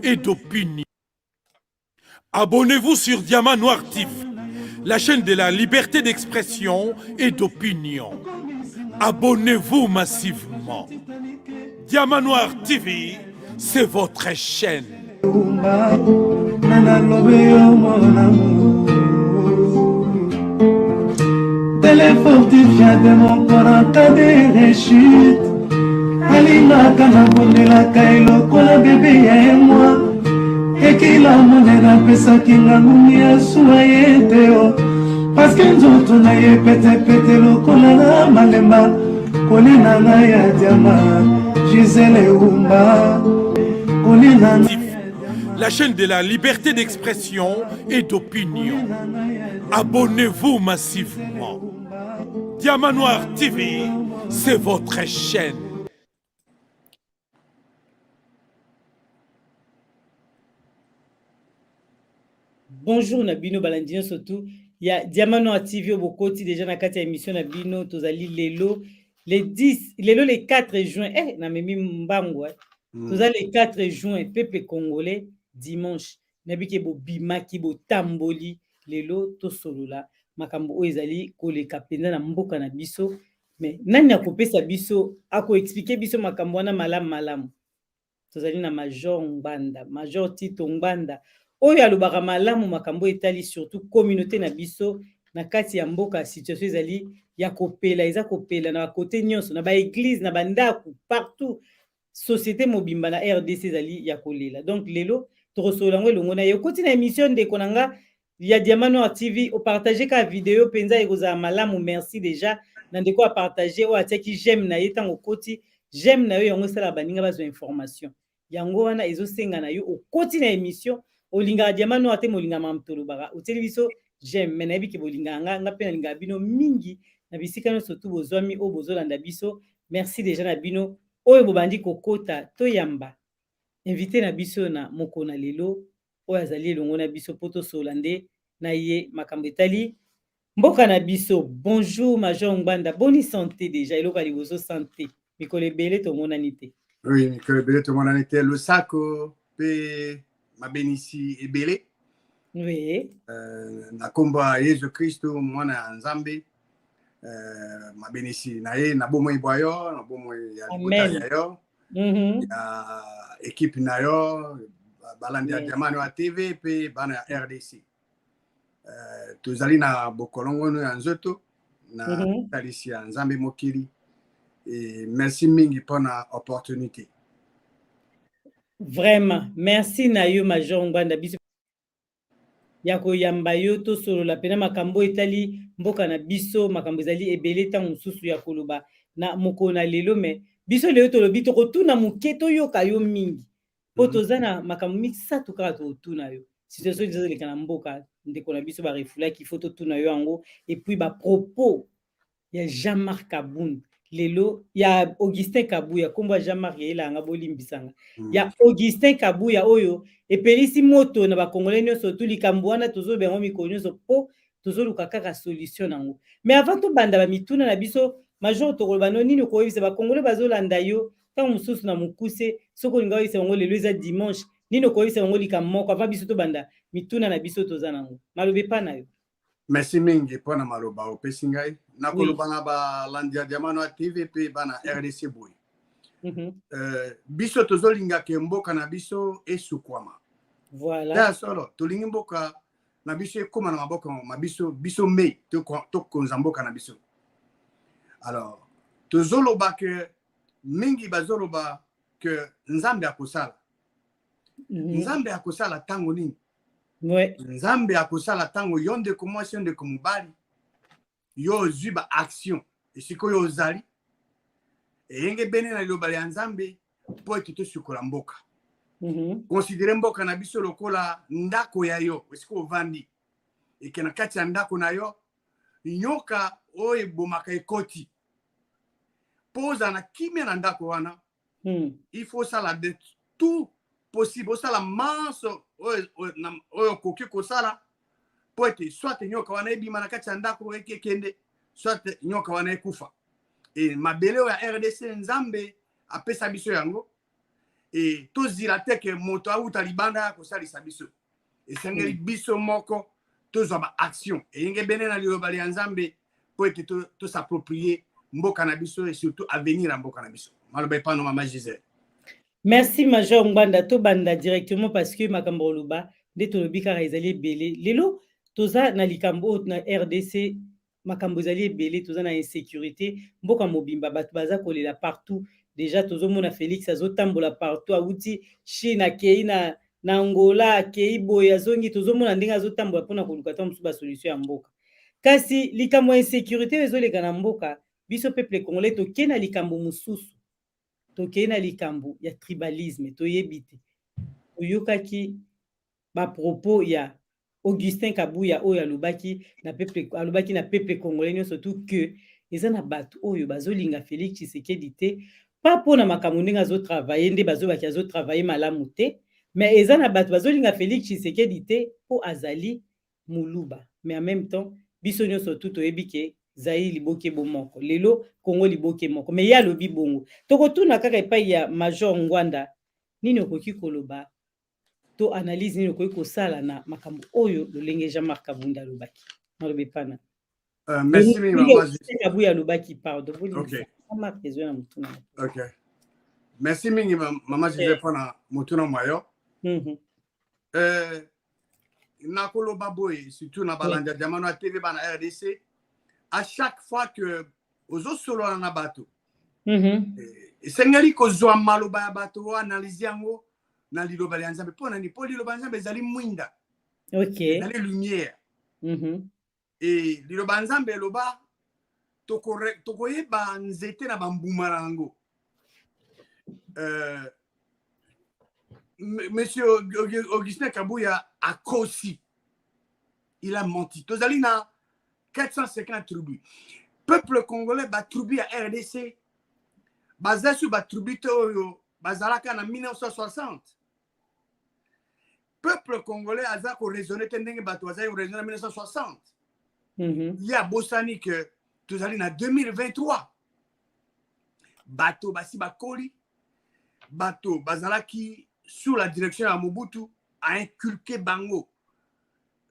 et d'opinion. Abonnez-vous sur Diamant Noir TV, la chaîne de la liberté d'expression et d'opinion. Abonnez-vous massivement. Diamant Noir TV, c'est votre chaîne. Fortifié de mon corps en cas de rechute. Alina kana bonela kailo kola bébé ya moi. Et qu'il a monena pesa kinga mumia suayeteo. Parce que nzoto na ye pete lo kola na malemba. Kolina na ya diama. Gisele Umba. Kolina na la chaîne de la liberté d'expression et d'opinion. Abonnez-vous massivement. Diamant Noir TV, c'est votre chaîne. Bonjour Nabino Balandino surtout. Il y a Diamant Noir TV au Bokoti déjà dans la émission Nabino Tozali Lelo les 10 Lelo les 4 juin. Na memi mbango. Tozali les 4 juin peuple congolais dimanche. Nabike bo bimaki bo tamboli Lelo to solola makambo ezali koleka penza na mboka na biso. Mais nani akopesa biso ako expliquer biso makambo na malamu. Tozali na Major Ngbanda, Major Tito Ngbanda. Oyo alobaka malamu makambo etali surtout communauté na biso na kati ya mboka situation ezali ya kopela eza kopela na côté nyonso na ba église na bandako partout société mobimba na RDC ezali ya kolela. Donc lelo tokosola ngo elongo na yo koti na émission ndeko nanga ya Diamant Noir TV o partager ka vidéo penza ekozala malamu. Merci déjà na ndeko a partager o atiaki j'aime na ye tango koti j'aime na yo yango sala baninga bazo information yango wana ezosenga na yo o koti na émission olinga Diamant Noir te molinga mamtolo baka oteli biso j'aime mais na biki bolinga nga pe na linga bino mingi na bisika no surtout bozwami o bozolanda biso. Merci déjà na bino oyo bobandi kokota to yamba invité na biso na mokona lelo oyo azali elongo na biso poto solande na ye makambo etali mboka na biso. Bonjour Major Ngbanda, bonne santé déjà eloko liboso santé mikolo ebele tomonani te. Oui, mikolo ebele tomonani te le sako pe mabenisi ebele. Oui. Na komba Yesu Kristo mwana ya Nzambe. Mabenisi na ye na bomoi boyo na bomoi ya libota ya yo. Ya équipe na yo balandi ya Diamant Noir TV pe bana ya RDC. Tozali na bokolongo no ya nzoto na talisi ya Nzambe mokili. Et merci mingi pour la opportunité. Vraiment, merci na yo Major Ngbanda biso ya koyamba yo to solo la pena makambo etali mboka na biso makambo ezali ebele tango mususu ya koloba na mokona lelo me biso lelo tolobi to kotuna muketo yo kayo mingi po tozana makambo misatu kaka totuna yo situation ezoleka na mboka ndeko na biso ba refulaki faut totuna yo yango et puis ba propos ya Jean-Marc Kabund lelo ya Augustin Kabuya komba Jean-Marc yelanga bolimbisanga ya Augustin Kabuya oyo epelisi moto na ba congolais nyonso to likambo wana tozo bengo mikolo nyonso po tozo luka kaka solution nango. Mais avant to banda ba mituna na biso Major tokoloba no nini ko yebisa ba congolais bazolanda yo tango mususu na mukuse soko linga yebisa ngo lelo eza dimanche nini ko yebisa ngo likambo moko avant biso to banda mituna na biso toza nango malobe pa na yo. Merci mingi pour na maloba opesi ngai na koloba na ba landia Diamant Noir TV pe bana RDC boy. Biso tozolinga ke mboka na biso esukwama. Voilà. Ya solo tolingi mboka na biso ekoma na mboka ma biso me to konza mboka na biso. Alors tozoloba ke mingi bazoloba ke Nzambe akosala. Nzambe akosala tango nini? Ouais. Nzambe akosala tango yonde komwasi yonde komubali yo zuba action esiko yo zali eyenge bene na liloba ya Nzambe po ete tosukola mboka. Considere mboka na biso lokola ndako ya yo esiko ovandi eke na kati ya ndako na yo nyoka oyo ebomaka ekoti poza na kimia na ndako wana il faut sala de tout possible osala manso oyo koki kosala po ete soit nyoka wana ebima na kati ya ndako ekekende soit nyoka wana ekufa. E mabele ya RDC Nzambe apesa biso yango et tozila te ke moto auta libanda kosalisa biso esengeli biso moko tozwa ba action eyenge bene na liloba ya Nzambe po ete s'approprier mboka na biso et surtout avenir ya mboka na biso. Maloba epano mama Gisèle. Merci Major Ngwanda to banda directement parce que makambo loba nde tolobi kaka ezali ebele lelo toza na likambo na RDC makambo ezali ebele toza na insécurité mboka mobimba bato baza kolela partout déjà tozomona Félix azotambola partout awuti Chine akei na Angola akei boye azongi tozomona ndenge azotambola mpona koluka ta mosusu basolution ya mboka kasi likambo ya insécurité ezoleka na mboka biso peuple congolais tokei na likambo mosusu tokei na likambo ya tribalisme toyebi te toyokaki bapropos ya Augustin Kabuya oyo alobaki na peuple congolais nyonso surtout que eza na bato oyo bazolinga Félix Tshisekedi te pa mpona makambo ndenge azotravaye nde bazobaki azotravaye malamu te mais eza na bato bazolinga Félix Tshisekedi te mpo azali moluba mais en même temps biso nyonso tu toyebi ke zai liboke bomoko lelo Congo liboke moko mais ya lobi bongo tokotuna kaka epai ya Major Ngwanda nini okoki koloba to analyse nini okoki kosala na makambo oyo lolenge Jean-Marc Kabunda alobaki nalobi pana Merci maman Gisèle Kabuya alobaki pardon okay. Jean-Marc ezwe na mutuna okay. Merci mingi maman Gisèle pona mutuna mwayo nakoloba boye surtout na balanda Diamano TV bana RDC à chaque fois que ozo solo na bato esengeli kozwa maloba ya bato analyse yango na liloba ya Nzambe pona ni po liloba ya Nzambe ezali mwinda ezali lumière et liloba ya Nzambe eloba tokoyeba nzete na bambuma nango Monsieur Augustin Kabuya a kosi. Il a menti. Tozali na 450 tribus. Peuple congolais ba tribu à RDC. Basé sur ba tribu toyo bazalaka na 1960. Peuple congolais a ko raisonner tendenge bato bazali ko raisonner en 1960. Il y a bosani que tozali na 2023. Bato basi bakoli. Bato bazalaki sous la direction de Mobutu a inculqué bango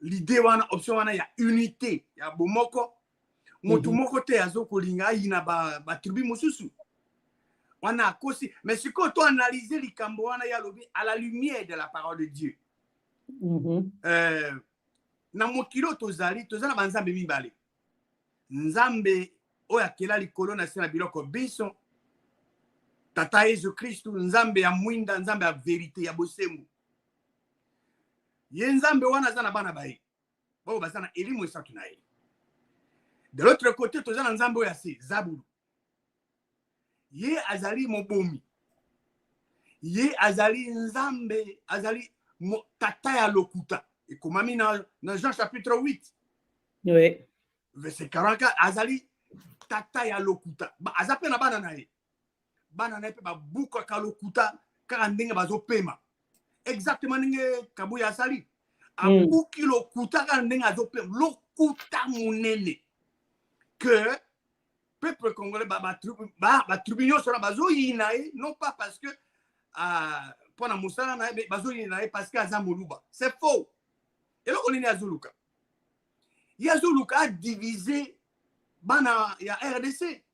l'idée wana option wana ya unité ya bomoko motu moko te azoko linga ina ba tribu mosusu wana kosi mais si ko to analyser likambo wana ya lobi à la lumière de la parole de Dieu na mokilo tozali na banzambe mibale nzambe oya kela likolo na sena biloko biso Tata Yesu Christ nzambe ya mwinda nzambe ya vérité ya bosembu ye nzambe wana zana bana baye bo bazana elimu esatu na ye de l'autre côté tozana nzambe oya se zabulu ye azali mobomi ye azali nzambe azali tata ya lokuta ekomami na Jean chapitre 8 oui verset 44 azali tata ya lokuta azape na bana na ye bana na pe ba buka kalokuta kaka ndenge bazopema exactement ndenge Kabuya asali abuki lokuta kaka ndenge azopema lokuta munene que peuple congolais ba tribu nyonso na bazoyina ye non pas parce que pona musala na ye bazoyina ye parce que aza moluba c'est faux eloko nini azoluka ye azoluka a diviser bana ya RDC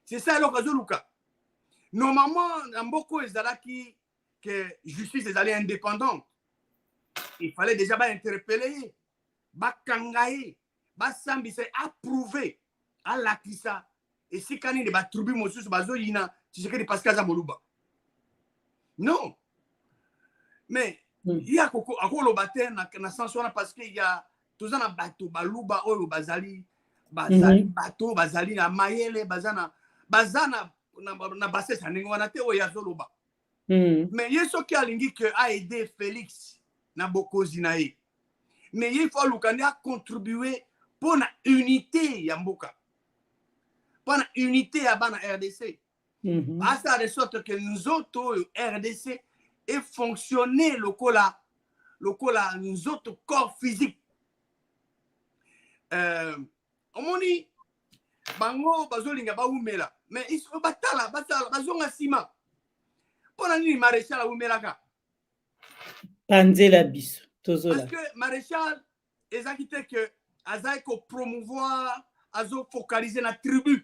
c'est ça eloko azoluka. Normalement, dans beaucoup ezalaki que justice ezali indépendante. Il fallait déjà interpeller, kangaye, sambise approuver à lakisa et si kani de ba tribu mosusu bazo yina Tshisekedi parce que za moluba. Non. Mais il y a akolo bater na sens wana parce que il y a tozana bato baluba oyo bazali bato bazali na mayele bazana na basse ça n'engwana te o yazoloba mais yeso ki alingi que a aidé Félix na bokozi na ye mais il faut lukandi a contribuer pour la unité ya mboka pour la unité ya bana RDC ça de sorte que nous autres RDC et fonctionner lokola nous autres corps physique omoni bango bazolinga baumela mais il faut batala bazonga sima Pour nini maréchal awumelaka. Panzela biso. Tozola. Parce que maréchal ezakite que azai ko promouvoir azo focaliser na tribu.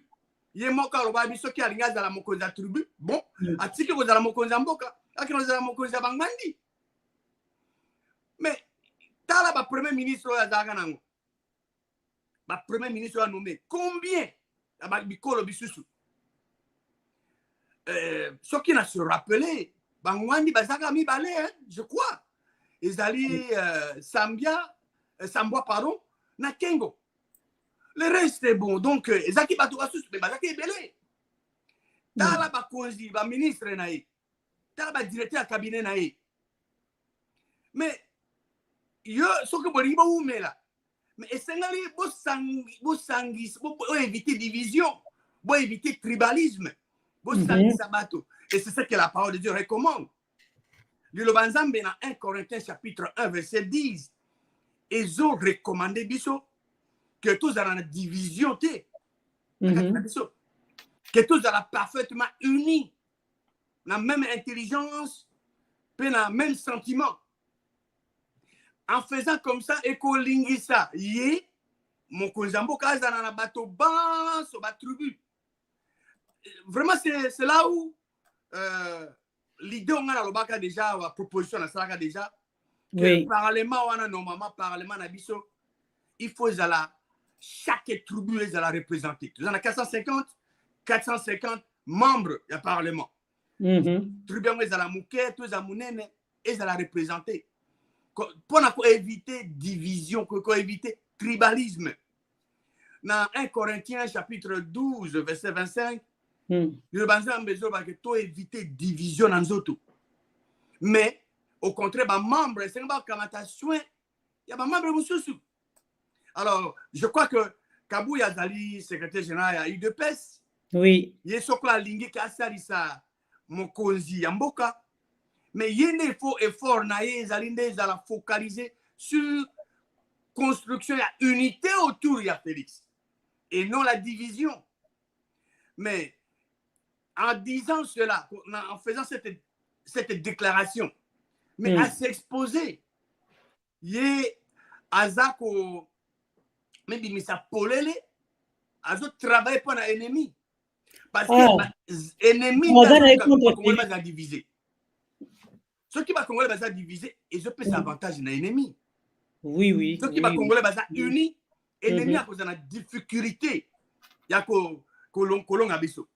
Ye moka loba biso ki alinga za la mokonzi ya tribu. Bon, atiki ko za la mokonzi ya mboka, akino za la mokonzi ya bangandi. Mais tala ba premier ministre ya zaga nango. Ba premier ministre a nommé combien ba bikolo bisusu. Ce qui n'a se rappelé bangandi bazaka mi balé, hein, je crois. Ezali Sambwa pardon, na Kengo. Le reste est bon. Donc, ezaki bato basus, mais bazaki ebele. Tala ba konzi, ba ministre na ye. Tala ba directeur à cabinet na ye. Mais yo soki bolingi boumela. Mais esengali bo éviter division, bo éviter tribalisme, bo sangisa bato. Et c'est ce que la parole de Dieu recommande. Le Banzambe dans 1 Corinthiens chapitre 1 verset 10. Ils ont recommandé biso que tous dans la division que tous dans la parfaitement unis, la même intelligence, puis dans le même sentiment. En faisant comme ça, eko lingisa yé mon konzambo kaza na bato ban so ba tribu. Vraiment c'est là où l'idée on a l'obaka déjà la proposition na salaka déjà que le parlement wana normalement parlement na biso il faut chaque tribu est la représenter. Nous en a 450 membres du parlement. Tribu est la mouké, tous à mounene est la représenter. Pour éviter division, pour éviter tribalisme. Dans 1 Corinthiens chapitre 12 verset 25, le banza besoin que to éviter division dans autres. Mais au contraire, les membres, c'est un kamata soin, il y a des membres mususu. Alors, je crois que Kabou Yazali, secrétaire général à UDPS, oui. Il y a ce que la ligne qui a sali ça, mon konzi yamboka. Mais il y a un effort, ils allaient focaliser sur construction et unité autour de Félix. Et non la division. Mais en disant cela, en faisant cette déclaration, mais à s'exposer, il y a Azako, même Misa Polele, Azo travaille pour l'ennemi. Parce que l'ennemi va diviser. Ceux qui va Congolais va diviser, et je peux s'avantage dans l'ennemi. Oui, oui. Ceux qui va Congolais va unis, l'ennemi a cause de la difficulté. Il y a Kolong Abisso.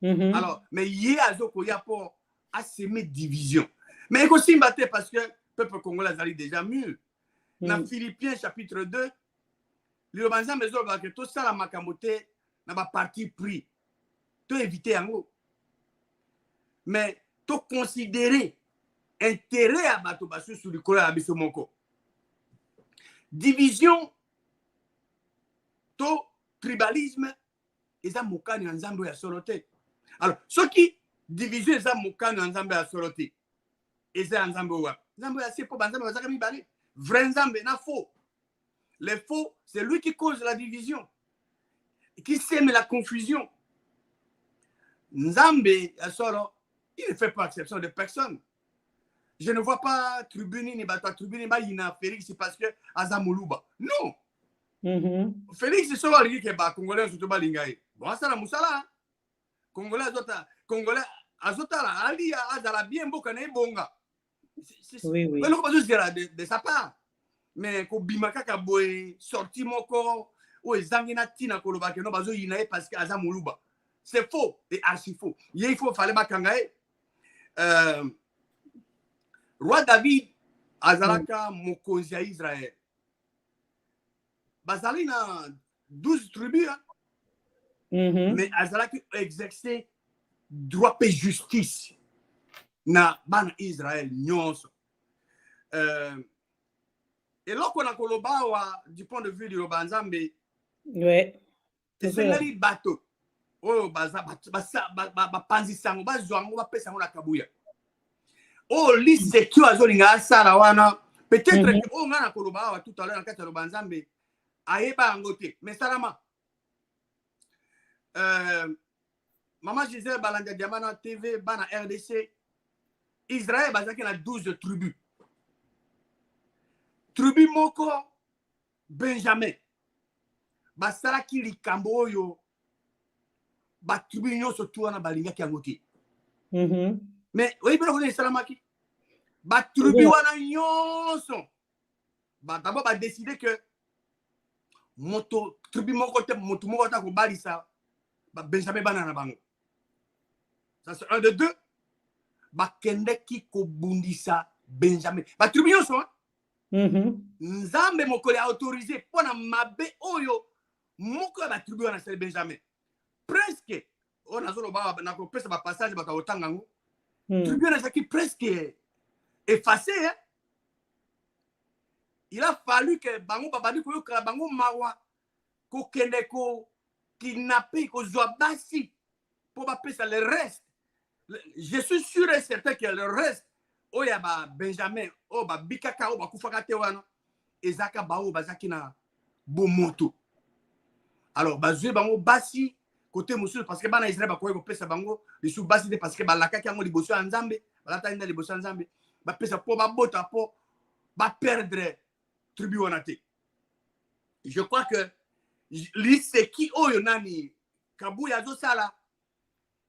Alors, mais il y a pour semer division. Mais il faut s'y battre parce que le peuple congolais est déjà mieux. Dans Philippiens chapitre 2, le banzan besoin que tout ça la makamote n'a pas parti pris. Tout éviter en haut. Mais tout considérer intérêt à bateau basu sur le colère à Bissomonko. Division, tout tribalisme, et ça moukani en Zambie à soloté. Alors, ceux qui division et ça moukani en Zambie à soloté, et ça en Zambie Zambie c'est pour Zambie va ça mi bali. Vrai Zambie n'a faux. Les faux, c'est lui qui cause la division, qui sème la confusion. Nzambe, il ne fait pas exception de personne. Je ne vois pas Tribuni ni Bata Tribuni, il y a Félix, c'est parce que Azamoulouba. Non. Félix, c'est seulement lui qui est Congolais, surtout Balingaï. Bon, ça la Moussala. Congolais, Azota, Ali, Azala, bien beau, qu'on est bonga. Oui, oui. Mais non, pas juste de sa part. Mais quand Bimaka Kaboé, sorti mon corps, ou Zangina Tina Koloba, que non, pas parce que Azamoulouba. C'est faux et archi faux. Il faut fallait Bakangaï. Roi David, Azalaka, Mokozi à Israël. Bazali na 12 tribus. Mais Azalaka exercé droit et justice na ban Israël. Et là, qu'on a Koloba, du point de vue du Robanzambe, ouais. C'est un bateau. Oh, panzisango bazwango bapesango na kabuya. Oh, lise tu azolinga sala wana. Peut-être que on a koloba tout à l'heure en kata Robanzambe ayeba ngote. Mais salama. Maman Gisèle Balanga Diamana TV bana RDC Israël bazaki na 12 tribus. Tribu moko Benjamin. Basalaki likambo oyo ba tribu nyonso tu wana balingaki yango te. Mais oyebi biloko nini esalamaki? Ba tribu wana nyonso d'abord badeside que moto tribu moko te moto moko ta kobalisa ba Benjamin bana na bango. Ça c'est un de deux. Bakendeki kobundisa Benjamin. Ba tribu nyonso Nzambe mokoli a autorisé pour na mabe oyo moko ya ba tribu wana c'est Benjamin. Presque on a zolo ba na ko pesa ba passage ba ka otanga ngo. Tribu wana zaki presque effacé hein. Il a fallu que bango babadi ko yoka bango mawa ko kende ko kidnapper ko zwa basi pour ba pesa le reste. Je suis sûr et certain que le reste oya ba Benjamin o ba bikaka o ba kufaka te wana ezaka ba o bazaki na bomoto. Alors bazwe bango basi côté musu parce que bana Israël ba ko pesa bango les sous basi parce que ba lakaki yango liboso ya Nzambe balata ina liboso ya Nzambe ba pesa po ba bota po ba perdre tribu wana te. Je crois que l'iseki oyo nani kabuya zo sala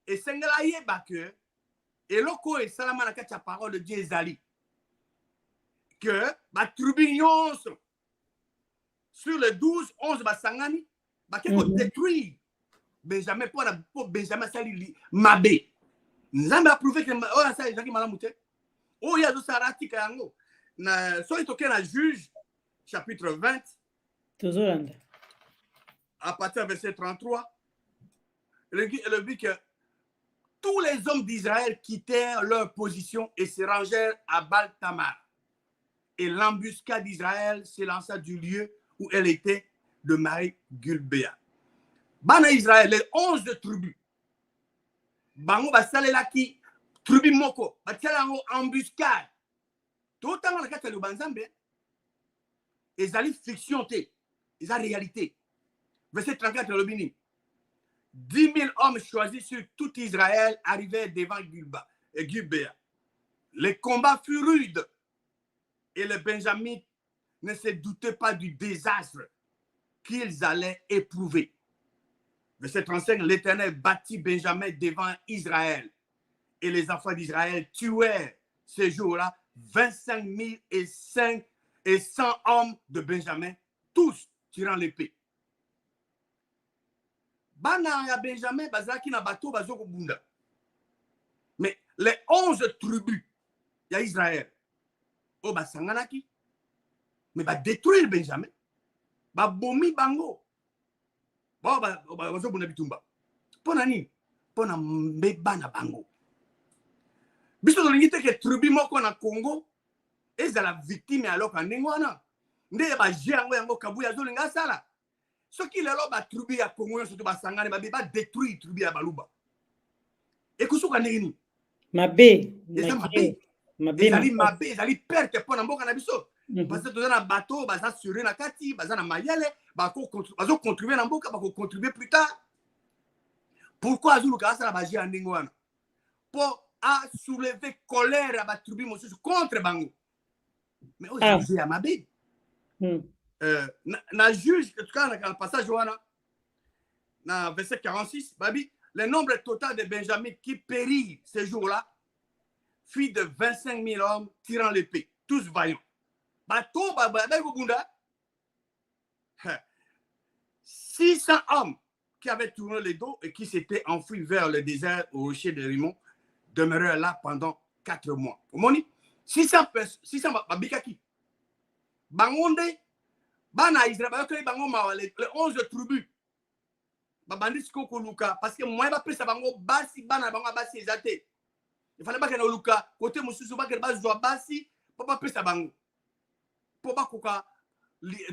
et sengela yeba que eloko et salama na kati ya parole de Dieu ezali que ba tribu nyonso sur les 12 11 basangani ba keko détruire Benjamin pour Benjamin sali mabe. Nzambe a prouvé que oya sali jaki malamu te. Oya zo sala tika yango na so itoke na Juge chapitre 20 à partir du verset 33 le dit que tous les hommes d'Israël quittèrent leur position et se rangèrent à Baal-Tamar. Et l'embuscade d'Israël s'élança du lieu où elle était de Marie-Gulbéa. Bana Israël, les 11 tribus. Bango basalelaki tribu moko, batsalango embuscade. Tout le monde a le banzambe. Ils allaient fiction, ils ont réalité. Verset 34 le bini. 10 000 hommes choisis sur tout Israël arrivaient devant Gulbéa. Le combat fut rude et les Benjamites ne se doutaient pas du désastre qu'ils allaient éprouver. Verset 35, l'Éternel bâtit Benjamin devant Israël et les enfants d'Israël tuèrent ce jour-là 25 000 et 100 hommes de Benjamin, tous tirant l'épée. Bana ya Benjamin bazaki na bateau bazoko bunda. Mais les 11 tribus ya Israël o basanganaki mais ba détruire Benjamin ba bomi bango ba bazo bunda bitumba pona nini pona mbeba na bango biso tolingite ke tribu moko na Congo ezala victime alors ka ndenge wana nde ba jango yango kabuya zolinga sala. Ce qui est là, la tribu à Congo, surtout Basangane, va détruire tribu à Baluba. Et que ce qu'on est Mabé. Ils allaient perdre pour n'importe quel abisso. Parce que dans un bateau, ils ont assuré la Kati, ils ont mayele, ils ont contribué à n'importe quoi, ils ont contribué plus tard. Pourquoi Azulu Kasa la magie en Ningouana? Pour soulever colère à la tribu contre Bango. Mais aujourd'hui, il y a Mabé. Na juge, en tout cas, dans le passage, dans verset 46, Babi, le nombre total de Benjamin qui périt ce jour-là fut de 25 000 hommes tirant l'épée, tous vaillants. Bateau, 600 hommes qui avaient tourné le dos et qui s'étaient enfuis vers le désert au rocher de Rimon demeurèrent là pendant 4 mois. Moni, 600 Babikaki. Bangonde, Bana Israël, les 11 tribus. Babandis Koko Luka, parce que moi, je vais bango basi, bana bango basi ezate. Il fallait pas que nous Luka, côté Moussousou, pas que basi soit basi, papa pesa bango. Papa Koka,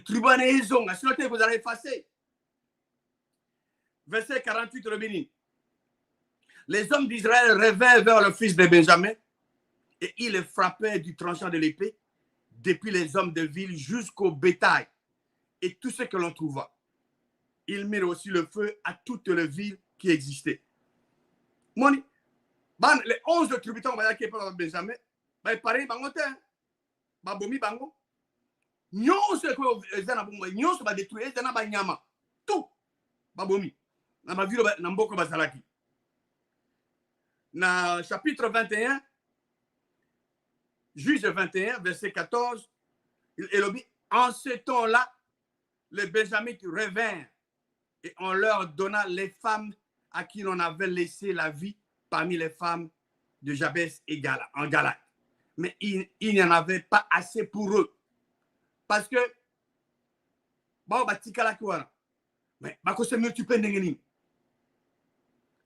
tribu à Nézong, sinon vous allez effacer. Verset 48, le béni. Les hommes d'Israël revinrent vers le fils de Benjamin et ils les frappaient du tranchant de l'épée, depuis les hommes de ville jusqu'au bétail et tout ce que l'on trouva. Ils mirent aussi le feu à toutes les villes qui existaient. Moni, Les 11 tribus qui sont Benjamin, pareil, bango te, babomi bango. Nyonso ko ezana bongo, nyonso ba détruire, ezana ba nyama. Tout babomi. Na ba vilo na mboko bazalaki. Na chapitre 21, Juge 21, verset 14, il dit, en ce temps-là, les Benjamites revinrent et on leur donna les femmes à qui l'on avait laissé la vie parmi les femmes de Jabès et en Galate. Mais il n'y en avait pas assez pour eux. Parce que, bon, mais il se multiplie d'engagement.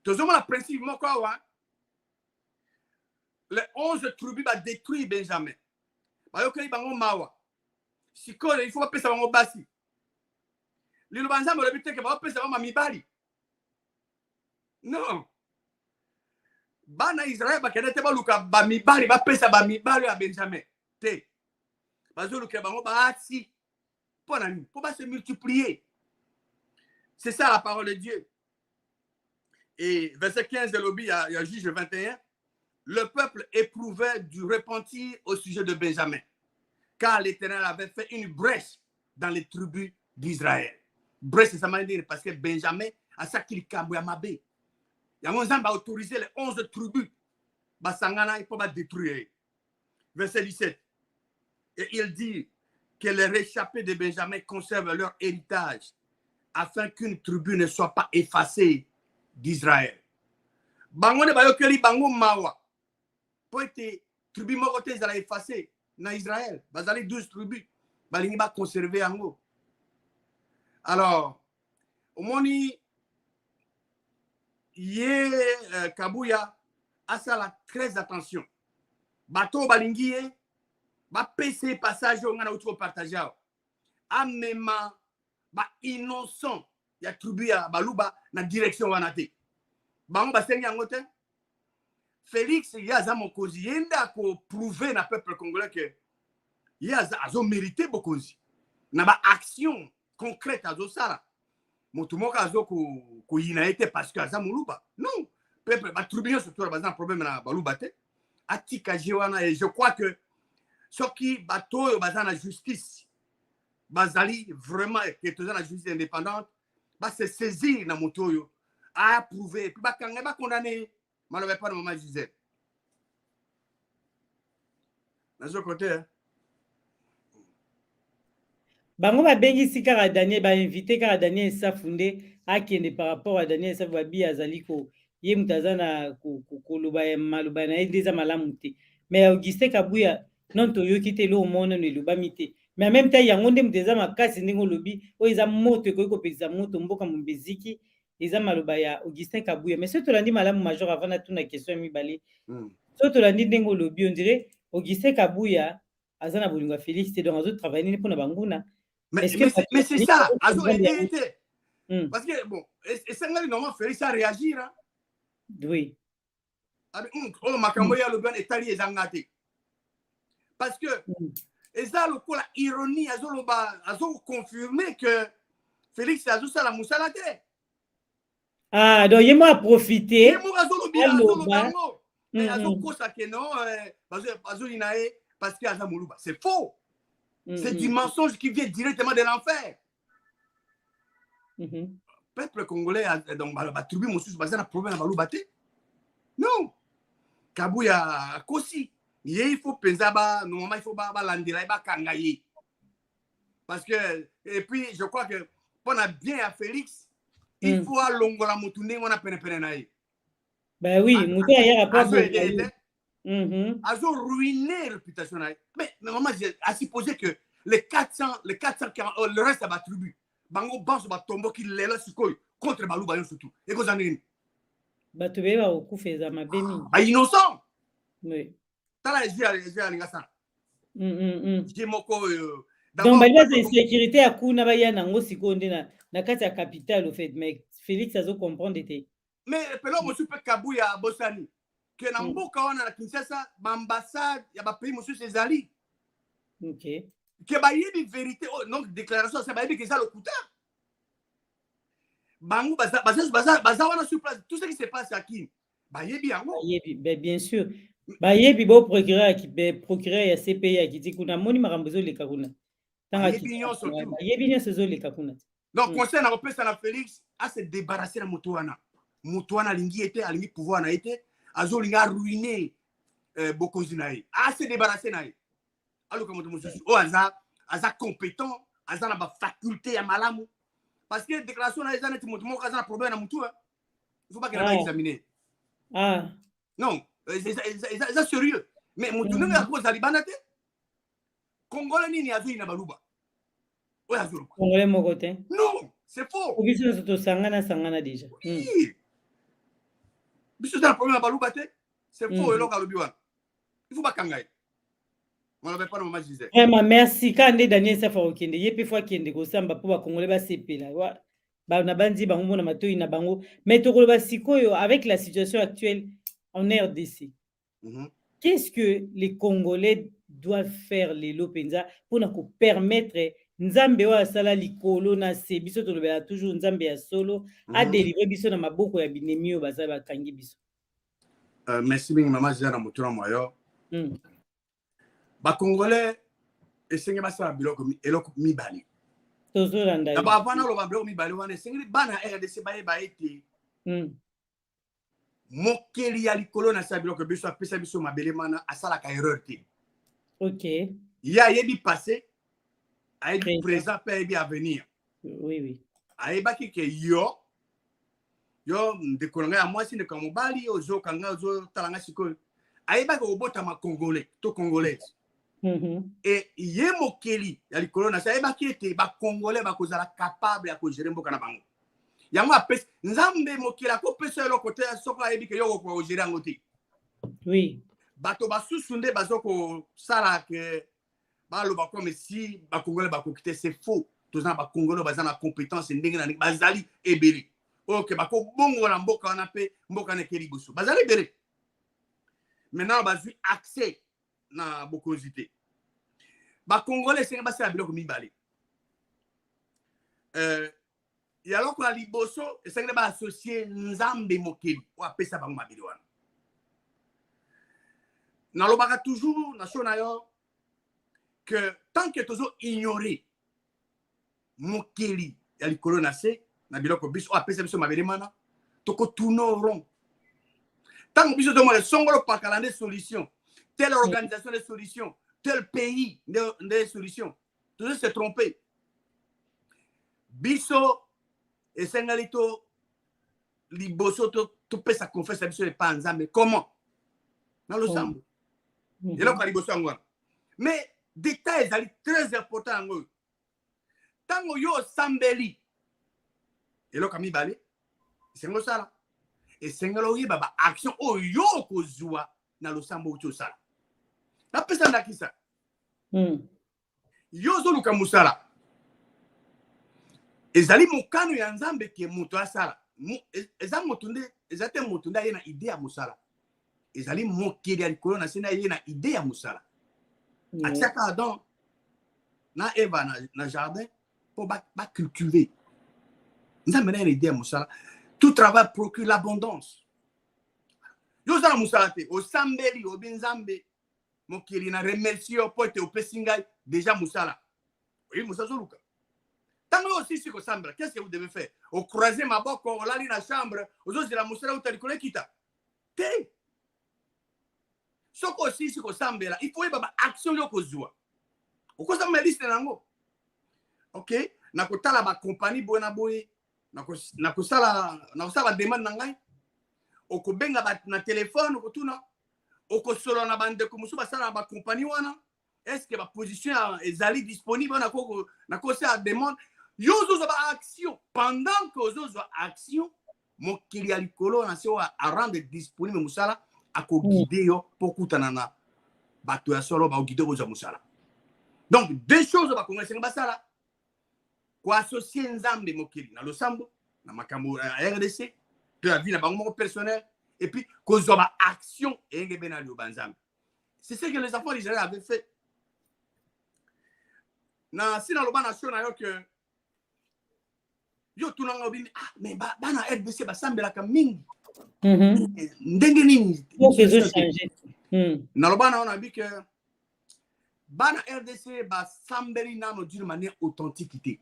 Tout le monde a principe, les 11 tribus ont détruit Benjamin. Il faut pas penser à mon bassi. Les Lubanzam ont répété que va penser à ma mibali. Non. Bana Israël ba kenete ba luka ba mibali ba pesa ba mibali à Benjamin. Te. Bazo luka ba ba si. Pour pas se multiplier. C'est ça la parole de Dieu. Et verset 15 de l'Obi, il y a Juge 21. Le peuple éprouvait du repentir au sujet de Benjamin, car l'Éternel avait fait une brèche dans les tribus d'Israël. Brèche, ça m'a dit parce que Benjamin a ça qu'il a mabé. Il y a autorisé les 11 tribus. Basangana, il faut pas détruire. Verset 17. Et il dit que les réchappés de Benjamin conservent leur héritage afin qu'une tribu ne soit pas effacée d'Israël. Bangone bayokeli bango mawa. Pour être tribu mokote zala effacé na Israël. Bazali 12 tribus. Balingi ba conserver ango. Alors, au moni Kabuya a ça la très attention. Bateau balingi ba PC passage on a autour partager. Amema ba innocent ya tribu ya baluba na direction wanate. Bango basengi angote. Félix yaza mokozi yenda ko prouver na peuple congolais que yaza azo mérité bokozi. Na ba action concrète azo sala. Motumoka azo ko yinaete parce que aza muluba. Non, peuple ba tribunal surtout ba un problème na baluba te. Atika jewana et je crois que ce qui bateau baza na justice bazali vraiment que tous la justice indépendante ba se saisir na motoyo a approuver puis ba kanga ba condamner malheureusement pas maman Gisèle. Dans ce côté hein. Bango ba bengisi kaka Daniel ba invité kaka Daniel Safunde akende par rapport à Daniel Safabi azali ko ye mutazana ko loba maluba na ndeza malamu te. Mais Augustin Kabuya non to yoki te lo mona ne loba mite. Mais en même temps yango nde muteza makasi ndingo lobi o eza moto ko pesa moto mboka mbeziki eza maloba ya Augustin Kabuya. Mais ce to landi malamu major avant na tuna question mibale. So to landi ndingo lobi on dirait Augustin Kabuya azana bolinga Félix te donc azo travailler pour na banguna. Mais c'est ça, azo été. Parce que bon, et ça normalement Félix a réagir hein. Oui. Oh makambo ya loban etali ezangate. Parce que eza lokola ironie azo confirmer que Félix azo sala musala te. Ah, donc il m'a profité. Il m'a azo mais azo kosa que non azo inae parce que aza muluba. C'est faux. C'est du mensonge qui vient directement de l'enfer. Peuple congolais donc ba tribu mosusu bazana problème na baluba te. Non. Kabuya kosi. Il faut penser normalement il faut landira ba kangaye. Parce que et puis je crois que pour na bien à Félix, il faut longola mutune on a pene nae. Ben oui, muté ya rapport azo ruiner réputation nae. Mais normalement à supposer que les 440 le reste de la tribu bango banso ba tombo ki lela sikoy contre baluba yo surtout. Et ko zanini. Bato be ba okufeza mabemi. Ba innocent. Oui. Tala ezia lingasa. Jimoko donc bali za insécurité akuna ba yana ngo sikonde na kati ya capitale au fait mais Félix azo comprendre te. Mais pelo mo super Kabuya Bosani que na mboka wana na Kinshasa ba ambassade ya ba pays monsieur Césali. OK. Que ba yebi vérité donc déclaration ça ba yebi que ça le couta. Bango baza wana sur place tout ce qui se passe à Kin. bayebi yango Bayebi, bien sûr. Bayebi bo procureur ya CPI akiti kuna moni makambo ezoleka kuna. Tanga bayebi nyonso tu. bayebi nyonso ezoleka kuna. Donc conseil na kopesa na Félix a se débarrasser na moto wana. Moto wana alingi ete alingi pouvoir na ete azolinga ruiner bokonzi na ye. A se débarrasser na ye. Aluka moto mosusu o aza compétent, aza na ba faculté ya malamu. Parce que déclaration na ezana ti moto moko aza na problème na mutu. Il faut pas qu'il ait examiné. Ah. Non, c'est sérieux. Mais mutu nanga ya ko zalibana te. Congolais nini azo ina baluba. Oya azo. Congolais moko te. Non, c'est faux. Obiso to sangana déjà. Oui. Biso dans le problème à baluba te. C'est faux eloko alobi wana. Il faut pas kangaye. On n'avait pas le moment disait. Vraiment merci quand Daniel Safa okende yepe fois kende ko samba po ba congolais ba sepela. Ba na bandi bango na matoi na bango. Mais to ba sikoyo avec la situation actuelle en RDC. Qu'est-ce que les Congolais doivent faire les Lopenza pour nous permettre Nzambe wa sala likolo na se biso to lobela toujours Nzambe ya solo a délivrer biso na maboko ya binemio ba sala kangi biso. Merci mingi maman Zana Moutoura Moyo. Ba Congolais esenge ba sala biloko eloko mibali. Tozo landa. Na ba avana lo ba biloko mibali wana esenge bana RDC ba ete. Mokeli ya likolo na sa biloko biso apesa biso mabele mana asala ka erreur te. OK. Ya yebi passé ayebi présent pe ayebi avenir. Oui. Ayebaki ke yo ndekolanga ya mwasi ndeko mobali ozo kanga ozo talanga sikoyo. Ayebaki obota ma Congolais to Congolaise. Et ye mokeli ya likolo na sa ayebaki ete ba Congolais ba kozala capable ya ko gérer mboka na bango. Yango apes Nzambe mokela ko pesa lo côté soko ayebi ke yo ko gérer ngoti. Oui. Bato basusu nde bazoko sala ke baloba comme si ba Congolais ba ko quitter, c'est faux. Tous na ba Congolais bazana compétence ndenge na bazali ebeli. OK bako bongo na mboka wana pe mboka na keli busu. Bazali ebeli. Maintenant bazu accès na bokozité. Ba Congolais c'est ba sala biloko mibale. Ya loko la liboso esengele ba associer Nzambe mokeli o apesa bango mabili wana. Nalobaka toujours nation yo que tant que tozo ignorer mokeli ya likolo na se na biloko biso o apesa biso mabili mana toko tunoron. Tant que biso to mo songolo pakala des solutions, telle organisation des solutions, tel pays des solutions. Tozo se tromper. Biso esengalito liboso to pesa confiance biso le pa Nzambe comment na lo sambo eloko liboso ngwana mais détails ezali très important ngo tango yo sambeli eloko mibale esengo sala esengelo yiba ba action oyo kozwa na lo sambo ucho sala na pesa ndakisa yo zo luka musala ezali mokano ya Nzambe ke moto asala eza moto nde ezate moto nda ye na idée ya musala ezali mokeli ya likolo na sena ye na idée ya musala atiaka Adam na Eva na jardin pour ba cultiver Nzambe na idée ya musala. Tout travail procure l'abondance. Yo zala musala te o sambeli o binzambe mokeli na remercier po te o pesingai déjà musala. Oui musala zoluka. Tango aussi si ko sambra, qu'est-ce que vous devez faire? Au croiser ma boko, au lali na chambre, aux autres de la musala ou talikole kita. Te. Soko aussi si ko sambela, il faut y baba action yo ko zua. O ko sambela liste nango. OK? Na ko tala ba compagnie boena boy, na ko sala demande nangai. O ko benga ba na téléphone o ko tuna. O ko solo na bande ko musu ba sala ba compagnie wana. Est-ce que ma position est disponible na ko sa demande? Yo zo ba action pendant que zo action mokili ya likolo na se wa rendre disponible musala ako guider yo pour kutana na bato ya solo ba guider ko musala. Donc deux choses ba konga senga basala ko associer Nzambe mokili na losambo na makambo RDC de la vie na bango personnel et puis ko zo ba action engebe na lo banzambe. C'est ce que les enfants d'Israël avaient fait. Na sina lo bana sio na yo que yo tunanga obini mais bana RDC basambela ka mingi ndenge nini Pour que je change. naloba na on a dit que bana RDC basambeli nano d'une manière authentique.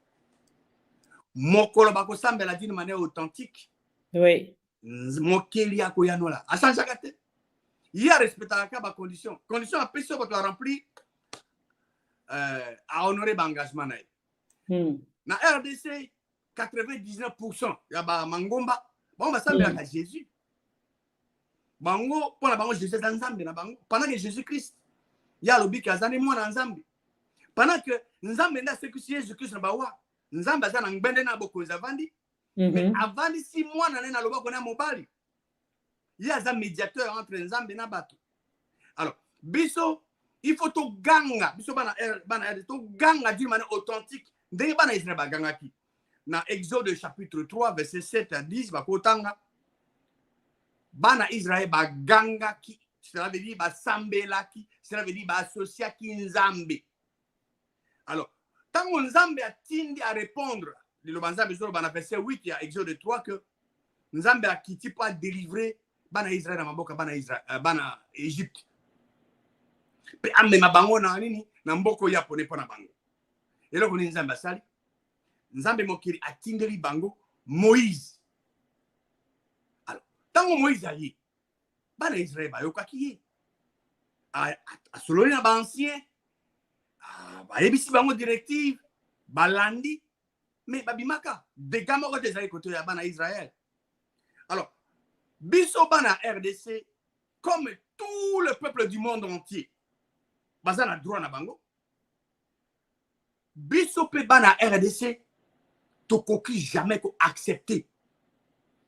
Mokolo bakosambela d'une manière authentique. Oui. Mokeli yako yanola. Asanjaka te. Il a respecté la condition. Condition a pessoa que tu as rempli à honorer l'engagement. Na RDC 99% ya ba mangomba bon basambela ka Jésus. Bango pour la bango Jésus dans Nzambe na bango pendant que Jésus-Christ ya lobi ka zani mwana Nzambe. Pendant que Nzambe na ce que Jésus-Christ na bawa Nzambe azana ngbende na bokonza avandi. Mais avandi si mwana na loba kona mobali. Il y a un médiateur entre Nzambe et Bato. Alors, biso, il faut tout ganga. Biso bana tout ganga d'une manière authentique. Dès bana Israël ba ganga ki. Dans Exode chapitre 3 verset 7 à 10 ba kotanga. Bana Israël ba ganga ki. Cela veut dire ba sambela ki. Cela veut dire ba associa ki Nzambe. Alors, tant que Nzambe a tindi à répondre, le Nzambe sur bana verset 8 il y a Exode 3 que Nzambe a quitté pas délivrer bana Israël na maboka bana Israël bana Égypte pe ambe mabango na nini na mboko ya pone pona bango elo ko Nzambe asali Nzambe mokiri atindeli bango Moïse. Alors tango Moïse ali bana Israël ba yokaki a sololi na ba ancien ba yebisi bango directive balandi mais babimaka dégâts moko des côté ya bana Israël. Alors biso bana RDC comme tout le peuple du monde entier bazana droit na bango biso pe bana RDC tokoki jamais ko accepter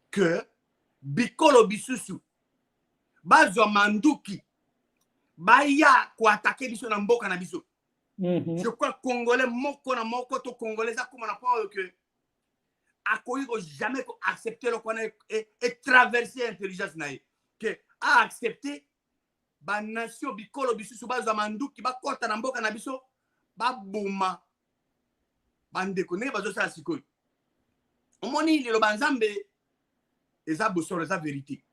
que bikolo bisusu bazwa manduki baya ko attaquer biso na mboka na biso. Je crois congolais moko na moko to congolais za comme na pas que akoyi ko jamais ko accepter le connaît et traverser intelligence naïe que a accepter ba nation bikolo bisusu bazwa manduki ba kota na mboka na biso ba buma bande connaît bazo sa sikoyi omoni le banzambe eza bosoro eza vérité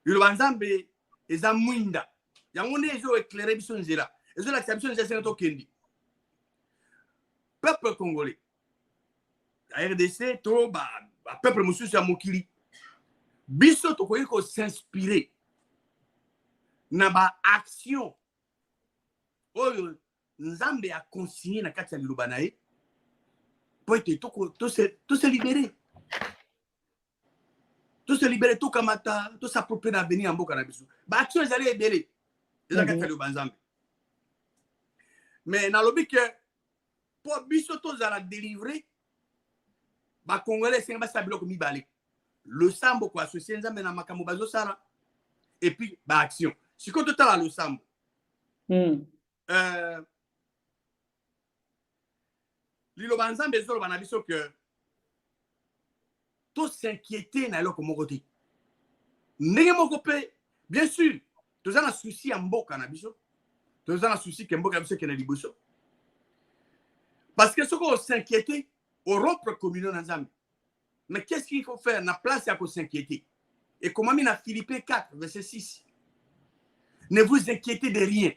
le banzambe eza mwinda yango ne ezo éclairer biso nzela ezo la biso nzela to kendi peuple congolais la RDC to ba peuple mususu ya mokili biso to ko s'inspirer na ba action oyo Nzambe a consigné na kati ya liloba na ye po ete to se libérer to kamata to s'approprier na avenir ya mboka na biso ba action ezali ebele eza kati ya liloba Nzambe. Mais nalobi ke po biso tozala délivrer ba congolais senga ba sabilo ko mibale le sambo ko associer Nzambe na makambo bazo sala et puis ba action siko totala le sambo liloba Nzambe zolo bana biso que to s'inquiéter na eloko moko te ndenge moko pe bien sûr tozana souci ya mboka na biso tozana souci ke mboka biso ke na liboso parce que ce qu'on s'inquiéter au rompre communion na Nzambe. Mais qu'est-ce qu'il faut faire? Na place ya ko s'inquiéter. Et comme on a Philippiens 4 verset 6. Ne vous inquiétez de rien.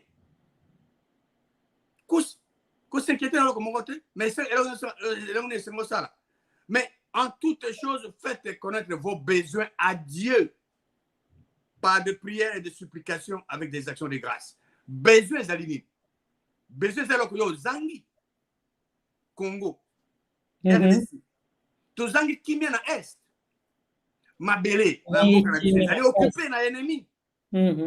Ko s'inquiéter dans le côté, mais mais en toutes choses faites connaître vos besoins à Dieu par de prières et de supplications avec des actions de grâce. Besoins alignés. Besoins c'est le zangi Congo. RDC. Tozangi kimia na est. Mabele, na mboka na biso. Elle est occupée na ennemi.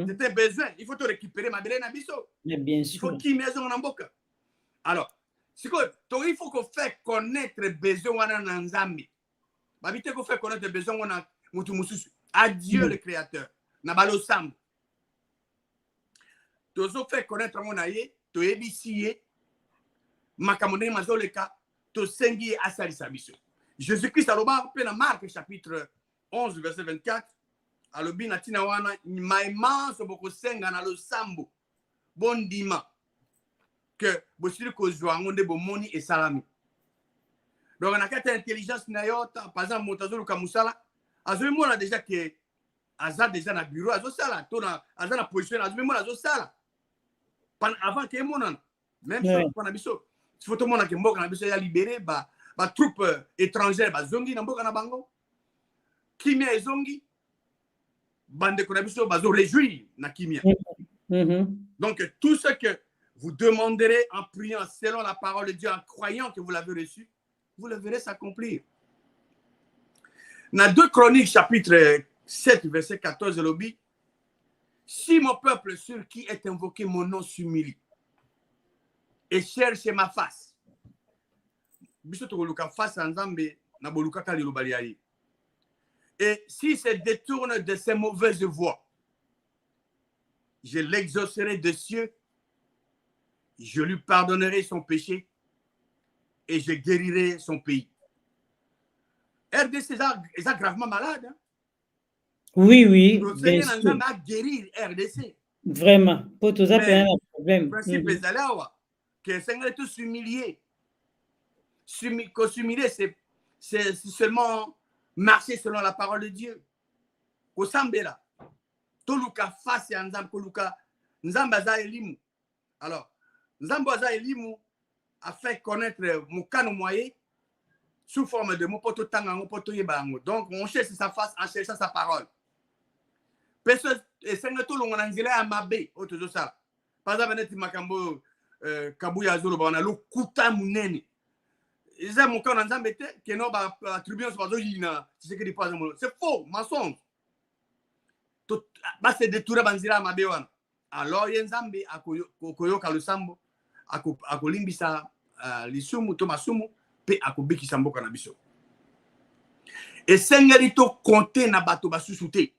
C'était besoin. Il faut te récupérer Mabele na biso. Mais bien sûr. Il faut kimia zo na mboka. Alors, il faut qu'on fait connaître besoin wana na Nzambe. Babite ko fait connaître besoin wana mutu mususu. À Dieu le créateur. Na balo sam. Tozo fait connaître mona ye, to ebisiye. Makamone mazoleka. Tosengi asalisa biso. Jésus-Christ aloba pe na Marc chapitre 11 verset 24 alobi na tina wana maima so boko senga na lo sambo bondima que bosili ko zwa ngonde bomoni et salami. Donc na kata intelligence na yota par exemple motazulu ka musala azoi mona déjà que aza déjà na bureau azosala to na aza na position azomemo azosala avant que monana même chose pour na biso faut to mona ke mboka na biso ya libéré ba troupe étrangère ba zongi na mboka na bango kimia ezongi bande ko na biso bazo réjouir na kimia. Donc tout ce que vous demanderez en priant selon la parole de Dieu, en croyant que vous l'avez reçu, vous le verrez s'accomplir. Dans 2 Chroniques, chapitre 7, verset 14, lobby, si mon peuple sur qui est invoqué mon nom s'humilie et cherche ma face, et s'il se détourne de ses mauvaises voies, je l'exaucerai de cieux, je lui pardonnerai son péché et je guérirai son pays. RDC est gravement malade. Hein? Oui, oui. Bien sûr. A guérir RDC. Vraiment. Pour tout ça, c'est un problème. Le principe est là, que Seigneur est tous humilié. S'humilier, c'est seulement marcher selon la parole de Dieu. Au Sambela. Toluka face à Nzam, Koluka Nzambaza Elimu. Alors, Nzambaza Elimu a fait connaître Moukano Moye sous forme de Mopoto Tanga, Mopoto Yebango. Donc, on cherche sa face en cherchant sa parole. Personne, et Seigneur, tout le monde a dit à Mabé, autre chose ça. Par exemple, Neti Makambo, Kabouya Zolo, on a le Kouta Mouneni. Ils ont mon camp dans Zambé, qui n'ont pas attribué sur Bazojina, c'est ce que dit pas. C'est faux, mensonge. C'est détourné Banzira Mabé. Alors, il y a Nzambe, à Koyo Kalusambo, à Kolimbisa, Lisumu, Tomasumu, puis à Kobiki Sambo Kanabiso. Et Seigneur, il t'a compté na bato basusute.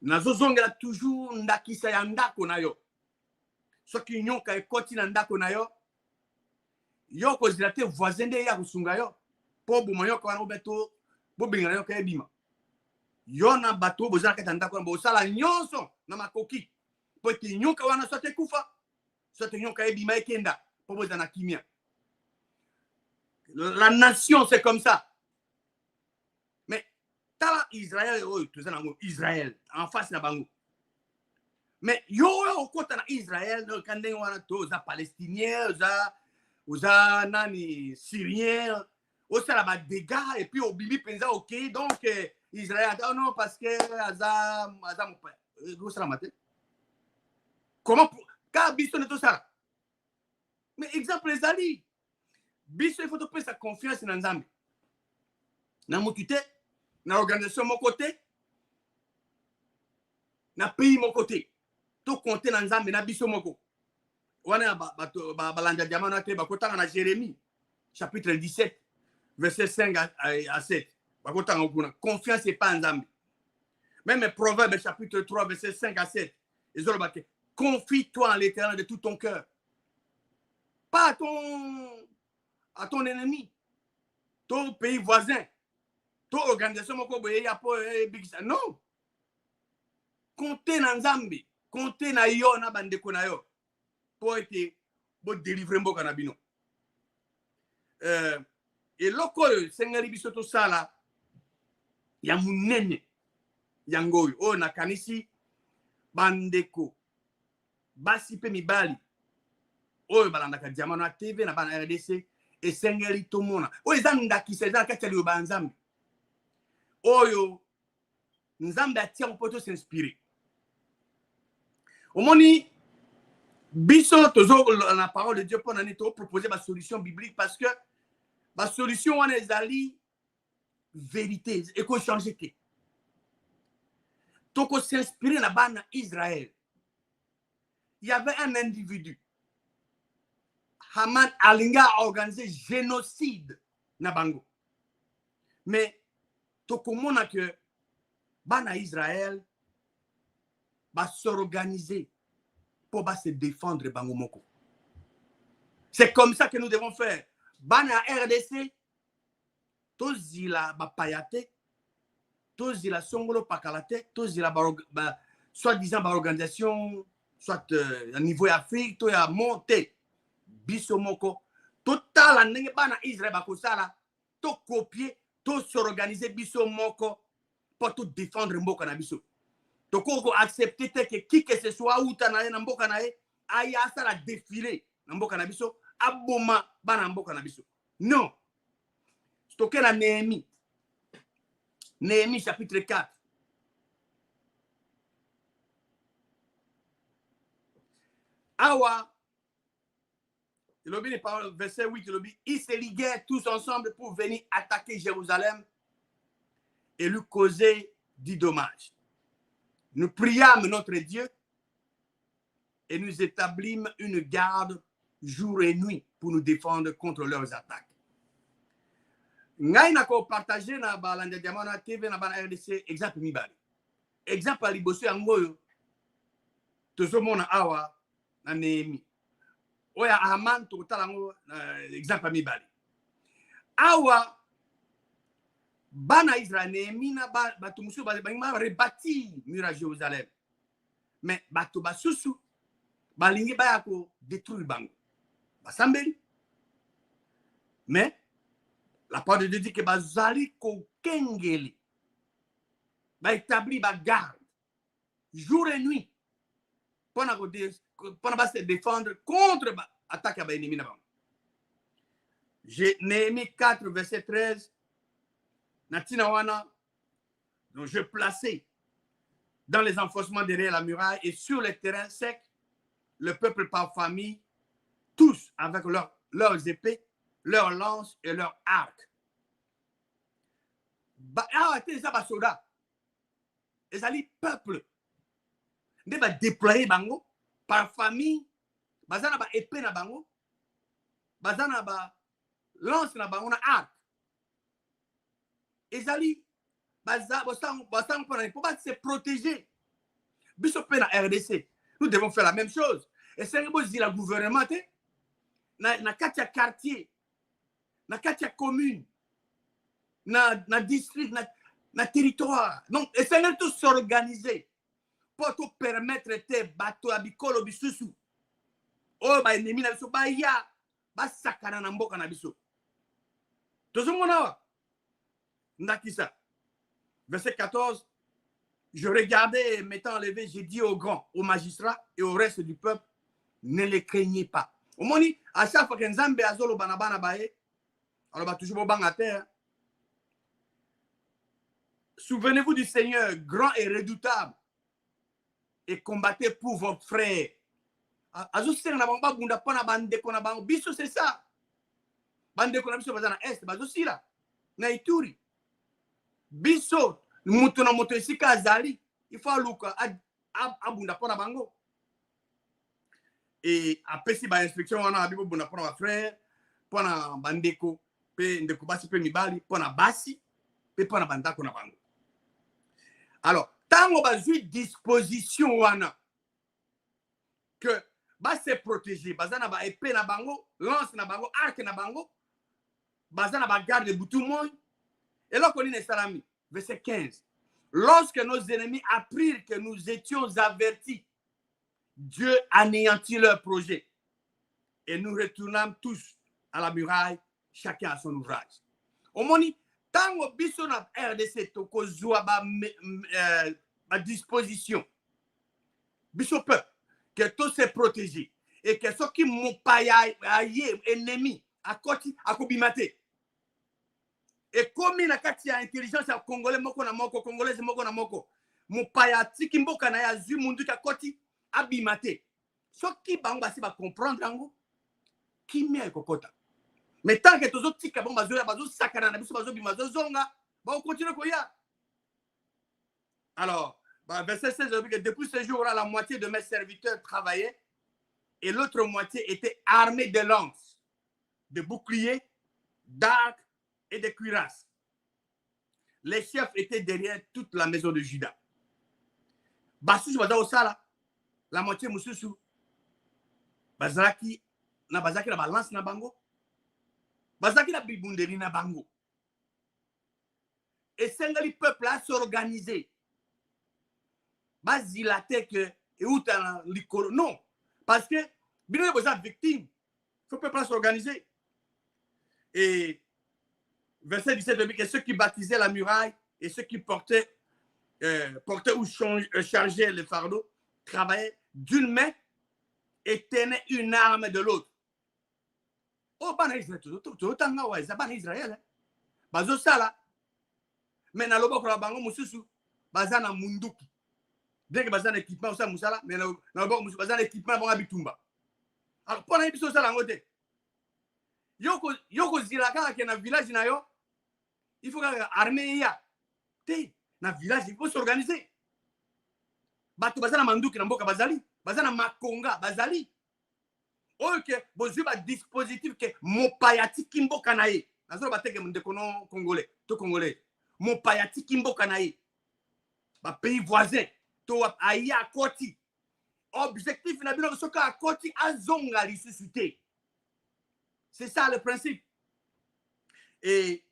Nazo zongela toujours ndakisa ya ndako na yo. Soki nyoka ekoti na ndako na yo, yo ko zilate voisin de ya kusunga yo. Po bu moyoka wana obeto, bo binga yo ka ebima. Yo na bato bozala kata ndako na bo sala nyonso na makoki. Po ti nyoka wana sote kufa. Sote nyoka ebima ekenda, po bozana kimia. La nation c'est comme ça. Israël, Israël, en face de Bango. Mais yo au côté d'Israël, quand on a tous les Palestiniens, les nani Syriens, on a des dégâts et puis au Bibi pensa ok, donc Israël, oh non parce que Azam mon père. Comment quand Bisson est tout ça? Mais exemple les alliés, Bisson il faut te sa confiance dans Nzambe. Na mokité na organisation mon côté na pays mon côté tout compter dans Nzambe na biso moko wana balanda diamana te bakotanga na Jérémie chapitre 17 verset 5 à 7 bakotanga kuna confiance et pas Nzambe. Même Proverbe chapitre 3 verset 5 à 7 ezolo baké confie-toi en l'Éternel de tout ton cœur, pas à ton ennemi, ton pays voisin. Organisation non. Comptez dans Nzambe, comptez na yo na bandeko na yo pour être bo délivrer mboka na bino. Et loko Seigneur biso to sala ya munene yangoyo o na kanisi bandeko basi pe mibali o balanda ka diamana TV na bana RDC et Seigneur itomona o ezanda ki seza ka tali ba Nzambe. Oyo Nzambe atia on peut s'inspirer. Au moni biso tozo la parole de Dieu pour nous proposer ma solution biblique parce que ma solution on est ali vérité et qu'on change que. Toko s'inspirer na bana Israël. Il y avait un individu. Haman Alinga a organisé génocide na Bango. Mais comment que Bana Israël va s'organiser pour se défendre Bangomoko. C'est comme ça que nous devons faire. Bana RDC, tozila bapayate, tozila songolo pakalate, tozila soi-disant organisation, soit à niveau Afrique, to ya monté bisomoko, total anenge Bana Israël bakosala, to copier. Tous s'organiser biso moko pour tout défendre mboka na biso. Donc on accepter que qui que ce soit ou tanaye na mboka na ye aya ça la défilé na mboka na biso aboma bana mboka na biso. Non. Stocké na Néhémie. Néhémie chapitre 4. Awa, verset 8, ils se liguèrent tous ensemble pour venir attaquer Jérusalem et lui causer du dommage. Nous priâmes notre Dieu et nous établîmes une garde jour et nuit pour nous défendre contre leurs attaques. Ngai nako partager na balanda Diamano TV na bana RDC exemple mibali. Exemple liboso yango tozomona awa na Néhémie. Oya Haman tokotala ngo exemple mibali. Awa bana Israël Néhémie na bato musu ba rebâtir mur à Jérusalem. Mais bato basusu balingi ba yako détruire bango. Basambeli. Mais la parole de Dieu dit que bazali ko kengeli. Ba établi ba garde jour et nuit. Pendant se défendre contre l'attaque à l'ennemi. Néhémie 4, verset 13. Donc je plaçais dans les enfoncements derrière la muraille et sur les terrains secs, le peuple par famille, tous avec leurs épées, leurs lances et leurs arcs. Les peuple. Nde ba déployer bango par famille, bazana ba épée na bango, bazana ba lance na bango na arc. Ezali baza pour se protéger. Biso pe na RDC, nous devons faire la même chose. Et c'est le gouvernement na katia quartier, na katia commune, na district, na territoire. Donc essayons tous s'organiser. Pour te permettre de bateau abikolo bisusu. Oh, ba ennemi na biso ba ya ba sakana na mboka na biso. Tozomona wa. Ndakisa. Verset 14. Je regardais et m'étant levé, j'ai dit aux grands, aux magistrats et au reste du peuple, ne les craignez pas. Au moni, à chaque fois que Nzambe azolo banabana bae, alors ba toujours bang à terre. Souvenez-vous du Seigneur grand et redoutable. Et combattez pour votre frère. Biso c'est ça. Bande ko na biso bazana est bazosi la. Na Ituri. Biso mutu na moto esika azali. Il faut luka abunda pona bango. Et après si ba inspection wana abibo bunda pona ba frère, pona bandeko, pe ndeko basi pe mibali, pona basi, pe pona bandako na bango. Alors tant on va jouer disposition wana que ba se protéger bazana ba épée na bango lance na bango arc na bango bazana ba garde de tout le monde et là qu'on est salami verset 15 lorsque nos ennemis apprirent que nous étions avertis Dieu anéantit leur projet et nous retournâmes tous à la muraille chacun à son ouvrage au moni tango biso na RDC toko zwa ba disposition biso peuple que tout se protéger et que ceux qui m'ont pas ennemi à côté à kobimate et comme na kati ya intelligence ya congolais moko na moko congolaise moko na moko mon paya tiki mboka na ya zu mundu ka koti abimate ceux qui bango basi ba comprendre ngo qui me kokota. Mais tant que tous les petits cabons bazo sakana na biso bazo bima bazo zonga, ba on continue koya. Alors, verset 16 que depuis ce jour-là la moitié de mes serviteurs travaillaient et l'autre moitié était armée de lances, de boucliers, d'arcs et de cuirasses. Les chefs étaient derrière toute la maison de Juda. Basu bazo sala la moitié mususu bazaki na balance na bango. Bazaki la bibundeli na bango. Et sengali peuple a s'organiser. Bazilate que et où t'as l'icolo. Non. Parce que bien vous êtes victime. Faut peuple s'organiser. Et verset 17 dit que ceux qui baptisaient la muraille et ceux qui portaient portaient ou chargeaient le fardeau, travaillaient d'une main et tenaient une arme de l'autre. Oh, ban Israël, totanga wa ban Israël. Bazo sala. Mais na loboko la bango mususu, bazana munduki. Dès que bazana équipement au sa musala, mais na loboko mususu bazana équipement bon abitumba. Alors pour na biso sala ngote. Yoko zilaka ke na village na yo, il faut que armée ya. Te na village il faut s'organiser. Batu bazana manduki na mboka bazali, bazana makonga bazali. Ok, bozu ba dispositif que mopayati kimbo kanaye. Nazo bateke mundekono congolais, to congolais. Mopayati kimbo kanaye. Ba pays voisin, to aya koti. Objectif na bino soka koti azonga ressuscité. C'est ça le principe. Et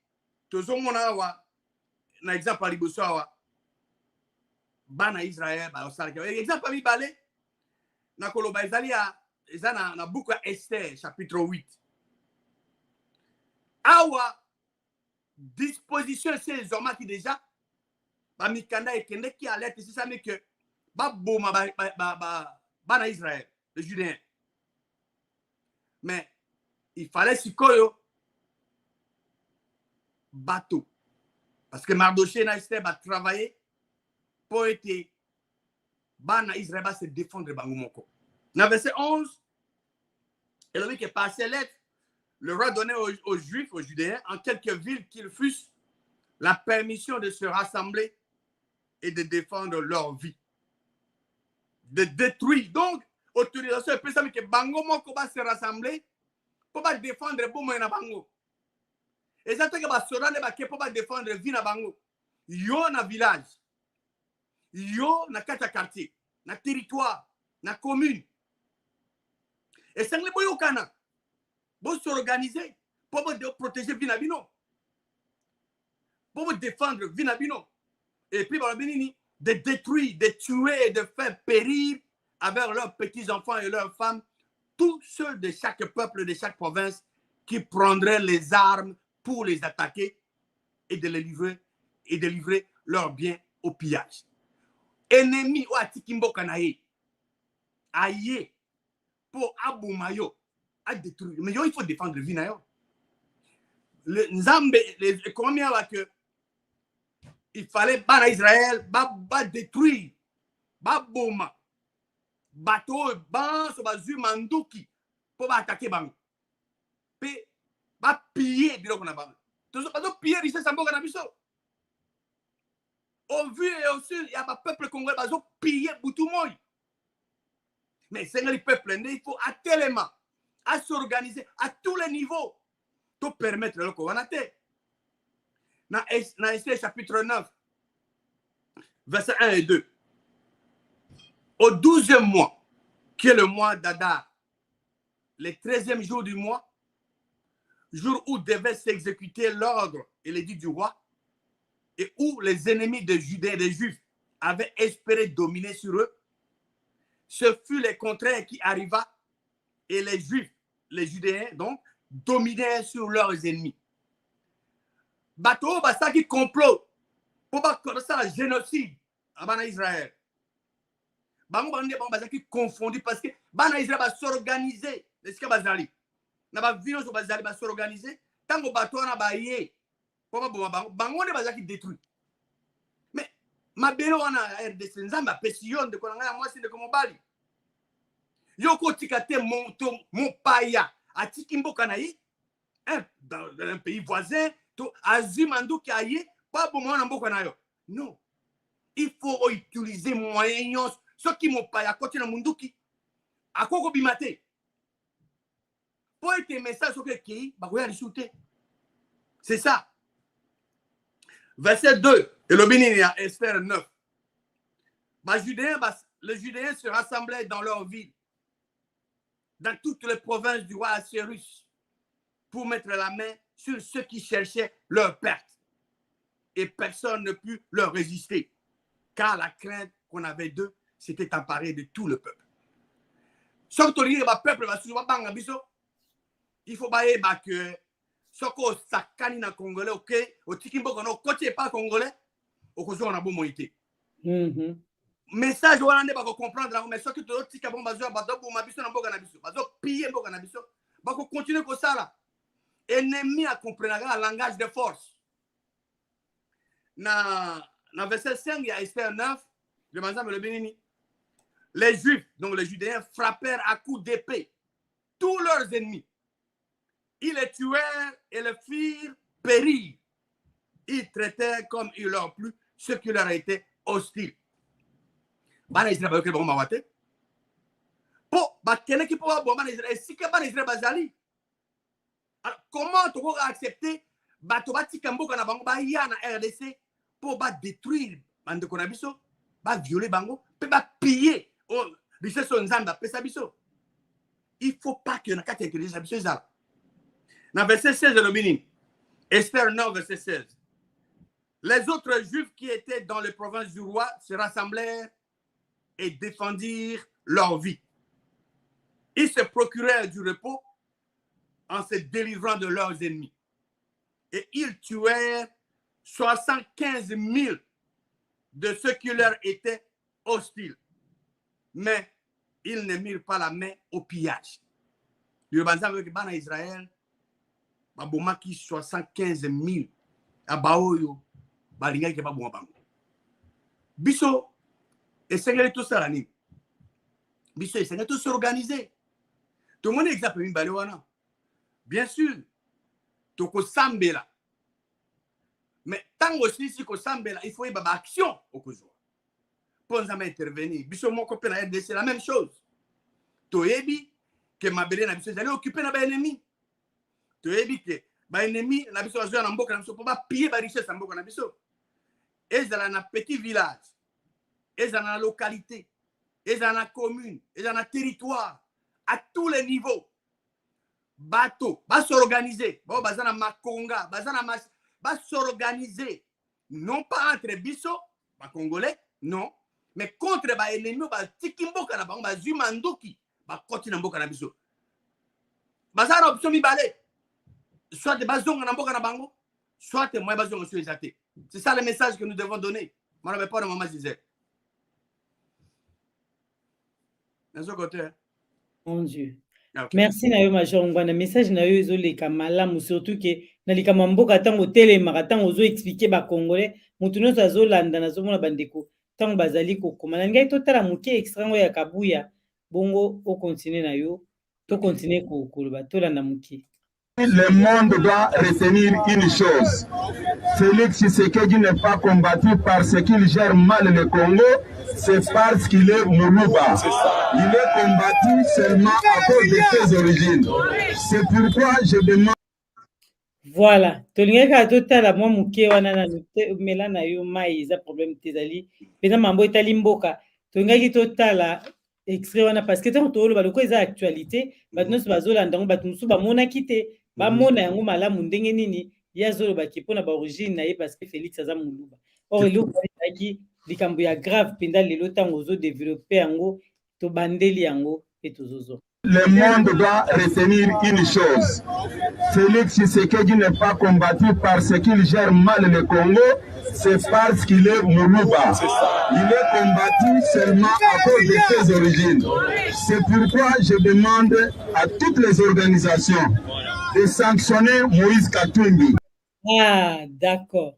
tozomona wa na exemple liboso wa bana Israël ba osala. Exemple mi balé na koloba ezali ya ezana na buku Esther chapitre 8. Awa disposition ces hommes qui déjà ba mikanda ekende qui alerte c'est ça mais que ba boma bana Israël les Judéens. Mais il fallait sikoyo bateau parce que Mardoché na Esther va travailler pour être bana Israël va se défendre bangumoko. Dans verset 11, il dit que par ces lettres, le roi donnait aux Juifs, aux Judéens, en quelques villes qu'ils fussent, la permission de se rassembler et de défendre leur vie. De détruire. Donc, autorisation, et ça, que Bango Moko va se rassembler pour défendre Bomo na Bango. Et ça, que Basorane va défendre la vie na Bango. Yo na village. Yo na kata quartier. Na territoire. Na commune. Et c'est les boyokana. Pour s'organiser, pour protéger Vinabino. Pour défendre Vinabino. Et puis, de détruire, de tuer et de faire périr avec leurs petits-enfants et leurs femmes, tous ceux de chaque peuple, de chaque province qui prendraient les armes pour les attaquer et de les livrer leurs biens au pillage. Ennemis ou atikimbo kanaye. Aïe. Pour Aboumayo à détruire. Mais il faut défendre le Vinayo. Le Nzambe, l'économie que il fallait battre Israël, détruire, Boma, bateau, ban, bazu manduki pour attaquer Bang. Puis, piller, dire qu'on a Bang. Tout ça, piller, il s'est sambo canabiso. Au vu et au sud, il y a un peuple congolais, ils ont pillé Boutoumoy. Mais c'est le peuple, il faut à tellement à s'organiser à tous les niveaux pour permettre le Kovanate. Dans Esther chapitre 9, versets 1 et 2. Au 12e mois, qui est le mois d'Adar, le 13e jour du mois, jour où devait s'exécuter l'ordre et l'édit du roi, et où les ennemis des Judéens et des Juifs avaient espéré dominer sur eux, ce fut le contraire qui arriva et les Juifs, les Judéens, donc, dominaient sur leurs ennemis. Bateau, ça qui complot pour commencer un génocide en Israël. Ça qui confondu parce que Israël va s'organiser. Est-ce que Bazali? Bazali va s'organiser. Tant que bateau na baillé, bango ne va qui détruit. Mais ma belle on a RDC nzamba pession de kolanga moi c'est de comme bali. Yoko tikate mon paya a tikimbo kanayi dans un pays voisin to azimando ki aye pas bon na mboka nayo. Non. Il faut utiliser moyens ceux qui mon paya côté na munduki akoko bimate. Pour être message sur qui ba koya risouté. C'est ça. Verset 2, et le béni à Esther 9. Les Judéens se rassemblaient dans leur ville, dans toutes les provinces du roi Assyrus, pour mettre la main sur ceux qui cherchaient leur perte. Et personne ne put leur résister, car la crainte qu'on avait d'eux s'était emparée de tout le peuple. Surtout le peuple va souvent banga biso. Il faut que soko sakani na congolais ok o tikimbo kono côté pas congolais o kozo na bomoité message wana nde bako comprendre mais soki tozotika bango bazwa bazoboma biso na mboka na biso bazopille mboka na biso bako continuer kosala ennemi akomprenaka na langage de force na verset 5 ya Esther 9 le manzambe elobi nini les juifs donc les judéens frappèrent à coups d'épée tous leurs ennemis ils les tuèrent et les firent périr ils traitèrent comme il leur plut ce qui leur était hostile bana Israël bayoke bango mawa te po bakeneki po baboma bana Israël esika bana Israël bazali. Alors comment tokoka accepter bato batika mboka na bango baya na RDC po ba détruire bandeko na biso ba violer bango pe ba piller richesse nzambe apesa biso. Il faut pas que na kati intelligence biso ezala na verset 16 de l'Obinim Esther 9 verset 16 les autres juifs qui étaient dans les provinces du roi se rassemblèrent et défendirent leur vie. Ils se procurèrent du repos en se délivrant de leurs ennemis. Et ils tuèrent 75 000 de ceux qui leur étaient hostiles. Mais ils ne mirent pas la main au pillage. Le banzam avec bana Israël, babomaki 75 000 abaoyo balinga ke baboma bango. Biso essayez tout ça la nuit. Biso essayez tout s'organiser. Tout le monde exemple mi balewana. Bien sûr, toko sambela. Mais tant aussi si ko sambela, il faut y avoir action au kozo. Pour nous intervenir. Biso mon copain na RDC c'est la même chose. Toyebi que mabele na biso allez occuper na ba ennemi. Toyebi que ba ennemi na biso azwa na mboka na biso pour ba piller ba richesse na mboka na biso. Ezala na petit village. Ezala na localité. Ezala na commune, ezala na territoire à tous les niveaux. Bateau, va s'organiser. Bon, bazana makonga, bazana va s'organiser. Non pas entre biso, ba congolais, non, mais contre ba ennemi, ba tikimboka na bango, ba zumandoki, ba koti na mboka na biso. Bazana option mi balé. Soit de bazonga na mboka na bango, soit de moi bazonga sur les athées. C'est ça le message que nous devons donner. Moi, je ne pas de maman disait. Mon Dieu. Okay. Merci na yo Major Ngwana message na yo ezoleka malamu surtout que na likama mboka tango telemaka tango ozo expliquer ba congolais mutu nyonso azolanda nazomona bandeko tango bazali kokoma na ngai totala moke extra ngo ya kabuya bongo o continuer na yo to continuer koloba tolanda moke. Le monde doit retenir une chose. Félix Tshisekedi n'est pas combattu parce qu'il gère mal le Congo, c'est parce qu'il est Moulouba. Il est combattu seulement à cause de ses origines. C'est pourquoi je demande... Voilà. Tolingaka totala mwa moke wana na mela na yo mai eza problème tezali. Pena mambo etali mboka. Tolingaki totala extrait wana parce que tant toloba loko eza actualité, batnoso bazolanda ngo batmusu bamonaki te. Bamona yango malamu ndenge nini yazoloba ki pona ba origine na ye parce que Félix aza Moulouba. Or eloko ezaki likambo ya grave penda lelo tango ozo développer yango to bandeli yango et tozozo. Le monde doit retenir une chose. Félix Tshisekedi n'est pas combattu parce qu'il gère mal le Congo, c'est parce qu'il est Moulouba. Il est combattu seulement à cause de ses origines. C'est pourquoi je demande à toutes les organisations de sanctionner Moïse Katumbi. Ah, d'accord.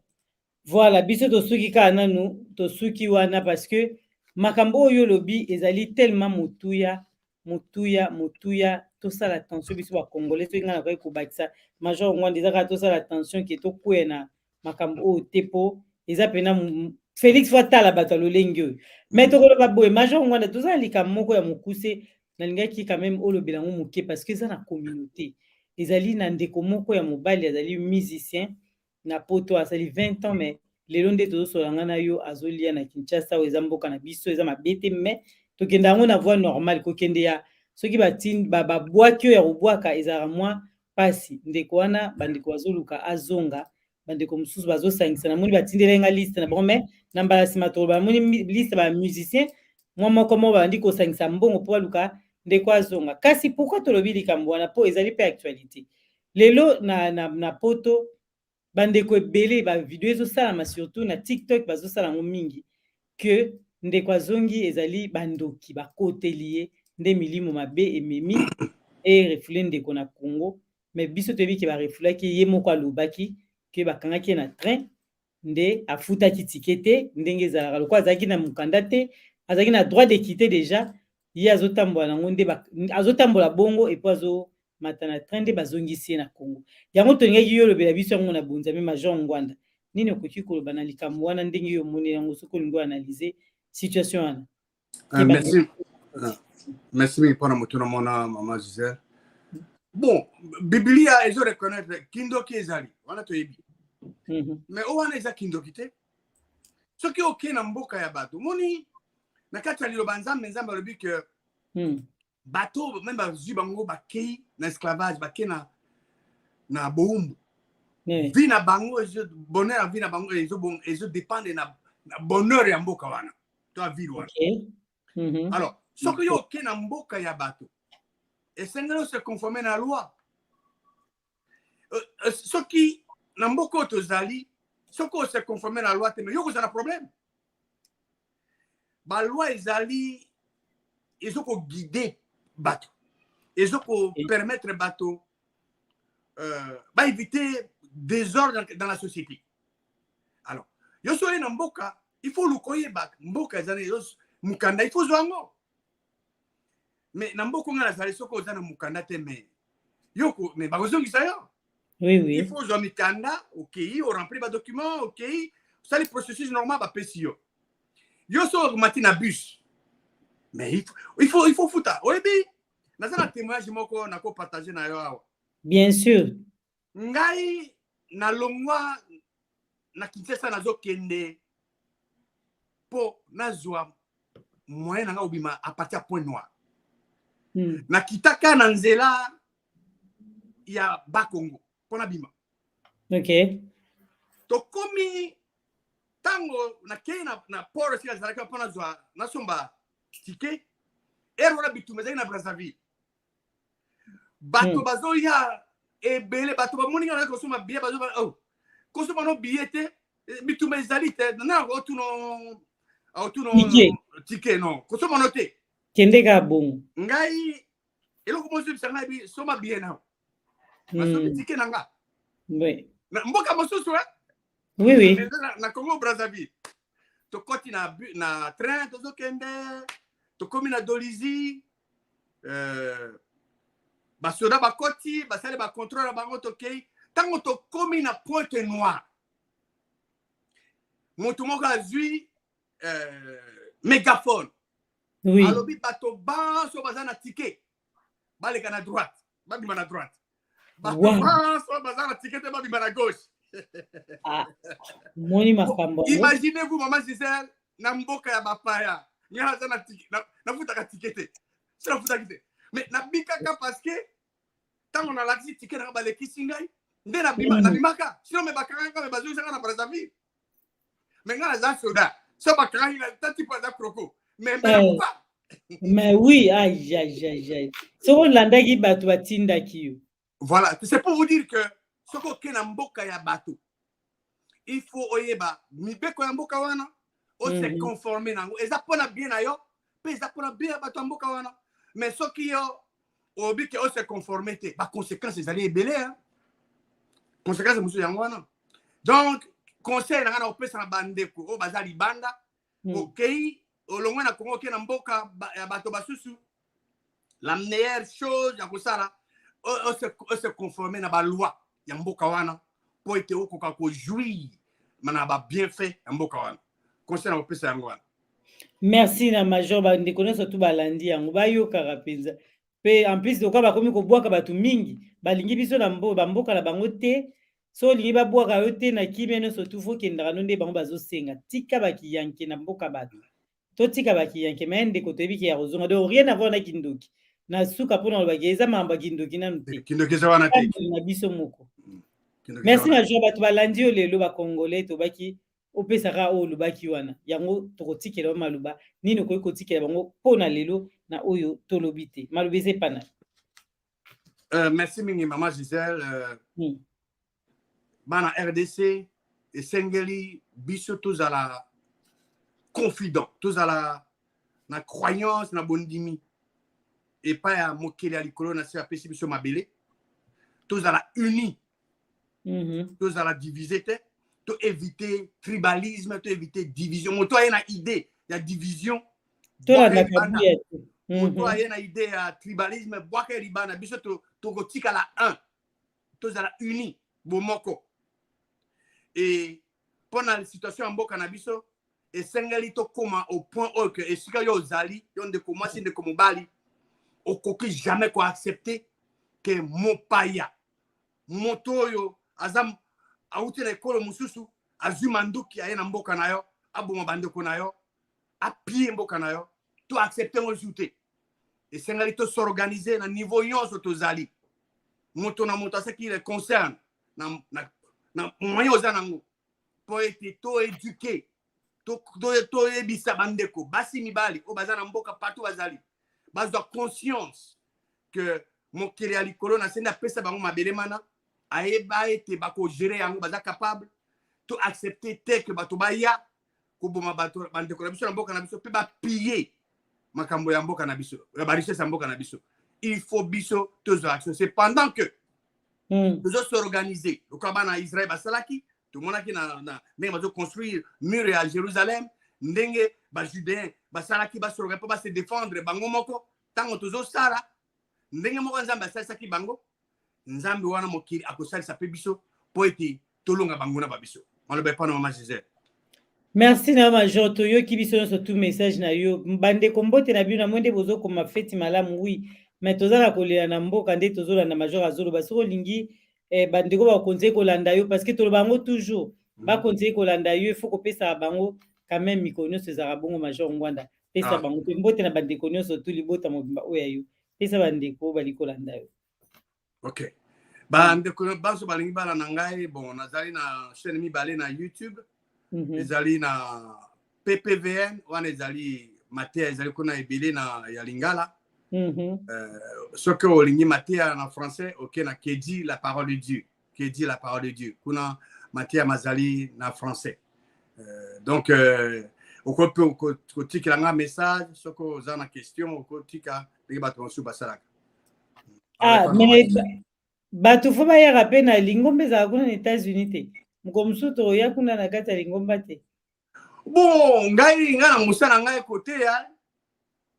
Voilà, biso tosuki ka nanu, tosuki wana parce que makambo oyo lobi ezali tellement motuya, tout ça l'attention biso ba congolais to ngana ko bakisa Major Ngwana ezaka tout ça l'attention qui to kwena makambo o tepo eza pena Félix Fatala batalo lengyo. Mais to ko ba boy Major Ngwana tout ça lika moko ya mokuse na lingaki quand même o lobelango moke parce que ça na communauté. Ezali na ndeko moko ya mobali azali musicien na poto azali 20 ans mais lelo nde tozosolanga na yo azolia na Kinshasa o ezamboka na biso eza mabete mais tokenda ngo na voie normale kokende ya soki batine babwaki ya robwaka ezara mwa pasi ndeko wana bandeko bazoluka azonga bandeko mususu bazosangisa na moni batindelenga liste na bon mais na mbala sima to ba moni liste ba musicien mwa moko mo bandi ko sangisa mbongo po luka ndeko azonga kasi pourquoi tolobi likambo wana po ezali pe actualité lelo na poto bandeko ebele ba video ezosala surtout na TikTok bazosala ngo mingi que ndeko azongi ezali bandoki bakoteli ye nde milimo mabe ememi erefule ndeko na Congo, mais biso toyebi ke barefulaki ye moko alobaki ke bakangaki ye na train nde afutaki tike te ndenge ezalaka lokola azalaki na mokanda te, azalaki na droit de quitter déjà, ye azotambola nango nde azotambola bongo epo azomata na train nde bazongisi ye na Congo. Yango tolingaki yo olobela biso yango na bonzambe Major Ngwanda, nini okoki koloba na likambo wana ndenge yo omoni yango soki olingi oanalyse situation wana? Merci mpona motu na mona mama Gisèle. Bon, Biblia ezo reconnaître kindoki ezali wana toyebi, mais o wana eza kindoki te soki oke na mboka ya bato moni na kati ya liloba nzambe alobi ke bato même bazwi bango bakei na esclavage bakei na boumbu, vi na bango bonheur ya vi na bango ezo dépendre na bonheur ya mboka wana to ya ville wana. Alors soki yo oke na mboka ya bato esengeli se conformer na loi, soki na mboka oyo tozali soki se conformer na loi te mais yo kozala problème. Baloi ezali ezokoguide bato, ezokopermettre bato éviter désordre dans la société. Alors yo soki na mboka il faut lukoyeba mboka ezali mukanda il faut zwango, mais na mboka nga nazali soki oza na mukanda te mais yoko mais bakozongisa yo. Oui. Il faut zwa mikanda okei oremplir badocument okei osali processus normal bapesi yo. Yo so omati na bus mais il faut futa oyebi naza na témoignage moko nakopartage na yo awa. Bien sûr. Ngai nalongwa na Kinshasa nazokende po nazwa moyen nanga obima à partir ya Point Noir. Nakitaka na nzela ya Bakongo pona bima. Ok. Tokomi tango nakei na port sila zalaka pona zwa nasomba ticket erona bitumba zali na Brazzaville. Bato bazoya ebele bato bamoni nga kosoma billet bazo oh kosoma no billet te bitumba ezali te na otuno ticket non kosoma no te kende ka bon ngai eloko mozo bisanga bi soma billet na baso ticket nanga. Oui. Mboka mosusu oui na Congo Brazzaville tokoti na train tozokende tokomi na Dolizy basoda bakoti basali bacontrôle bango tokei tango tokomi na Pointe Noire moto moko azwi mégaphone alobi bato banso baza na ticket baleka na droite babima na droite bato banso baza na ticket te babima na gauche. Imaginez-vous maman Gisèle na mboka ya bapaya ngana za na ticket na futaka ticket te sala futaka te mais na bikaka parce que tango na laxi ticket na baleki singai nde na bimaka sino me bakanga me bazo sanga na Brazzaville mais ngana za soda so bakanga na tati pa za kroko mais oui aïe so landaki bato batindaki yo. Voilà, c'est pour vous dire que soko ke na mboka ya bato il faut oyeba mibeko ya mboka wana o se conformer nango eza pona bien na yo pe eza pona bien bato ya mboka wana mais soki yo obi ke o se conformer te ba conséquences ezali ebele hein conséquences musu yango wana. Donc conseil na opesa na bandeko o bazali banda okei olongwe na Congo ke na mboka ya bato basusu la meilleure chose ya kosala o se conformer na ba loi ya mboka wana po ete okoka ko jouir mana ba bien fait ya mboka wana conseil na opesa yango wana. Merci na Major bandeko nyonso tu balandi yango bayokaka mpenza pe en plus oka bakomi kobwaka bato mingi balingi biso na bamboka na bango te so olingi babwaka yo te na kimia nyonso tu fokendaka no nde bango bazosenga tika bakiyanke na mboka bato totika bakiyanke me ndeko toyebiki ya kozonga donc rien à voir na kindoki na suka mpona olobaki eza makambo ya kindoki nanu te kindoki eza wana te na biso moko. Merci Major bato balandi yo lelo bakongolais tobaki opesaka oyo olobaki wana yango tokotikela ba maloba nini okoki kotikela bango mpona lelo na oyo tolobi te maloba eza epana. Merci mingi mama Gisèle bana RDC esengeli biso tozala confident tozala na croyance na bondimi et pas ya mokeli ya likolo na se apesi biso mabele tozala uni tozala divisé te to éviter tribalisme to éviter division moto aye na idée ya division moto aye na idée ya tribalisme bwaka libana biso tokotikala un tozala uni bomoko et pendant la situation en mboka na biso esengeli tokoma au point oyo ke esika yo ozali yo ndeko mwasi ndeko mobali okoki jamais ko accepter que mopaya moto oyo aza auti na ekolo mosusu azwi manduki aye na mboka na yo aboma bandeko na yo apie mboka na yo to accepter ngo te esengeli to s'organiser na niveau nyonso tozali moto na moto aseki le concerne na moyen oza nango po ete to éduquer to ebisa bandeko basi mibali o baza na mboka partout bazali bazwa conscience que mokili ya likolo na senda pesa bango mabele mana ayeba ete bako gérer yango baza capable to accepter te que bato baya koboma bato bandeko na biso na mboka na biso pe ba piller makambo ya mboka na biso ya richesse ya mboka na biso. Il faut biso tous action. C'est pendant que nous s'organiser au kabana Israël basalaki tout le monde qui na ndenge construire mur à Jérusalem ndenge ba judéen basalaki basorga pa se défendre bango moko tango tozo sala ndenge moko nzambe asalaki bango nzambe wana mokili akosalisa pe biso po ete tolonga bango na babiso maloba pa na mama Gisèle. Merci na major toyo ki biso surtout message na yo mbande kombote na bino na mwende bozo koma feti malamu oui mais tozala kolela na mboka nde tozola na major azolo basiko lingi bandeko ba konze kolanda yo parce que tolobango toujours ba konze kolanda yo il faut kopesa bango quand même mikonyo sezara bongo major ngwanda pesa bango te mbote na bandeko nyonso tout libota mobimba oya yo pesa bandeko bali kolanda yo. OK bandeko baso balingi bala na ngai bon nazali na chaîne mibale na YouTube ezali na PPVN wana ezali Matea ezali kuna ebele na ya Lingala ce que olingi Matea na français OK na Kedi la parole de Dieu Kedi la parole de Dieu kuna Matea mazali na français donc okope kotika nga message soko za na question okotika pe bato nsu basalaka mais bato fo ba ya rappel na lingombe za kuna na États-Unis te mkomsuto ya kuna na kata lingomba te bon ngai nga na musana ngai côté ya.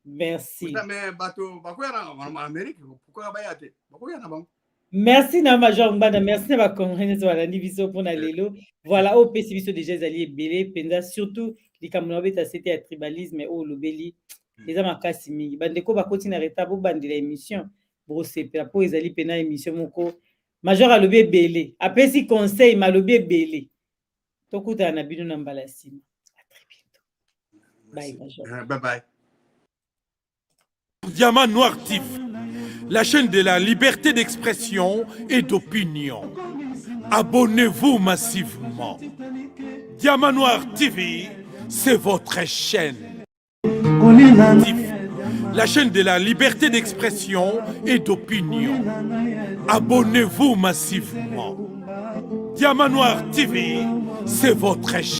Merci. Mais bato bakoya na Amérique pourquoi ba ya te bakoya na bango. Merci na major mbanda merci na ba congrénés wala ni biso pona lelo voilà au pesi biso déjà zali belé penza surtout likambo na beta c'était ya tribalisme au lobeli les amakasi mingi bandeko bakoti na retabo bandela émission brosepela po ezali pena émission moko major alobi belé apesi conseil malobi belé tokuta na bino na mbala sima à très bientôt bye major bye bye. Diamant Noir TV, la chaîne de la liberté d'expression et d'opinion. Abonnez-vous massivement. Diamant Noir TV, c'est votre chaîne. La chaîne de la liberté d'expression et d'opinion. Abonnez-vous massivement. Diamant Noir TV, c'est votre chaîne.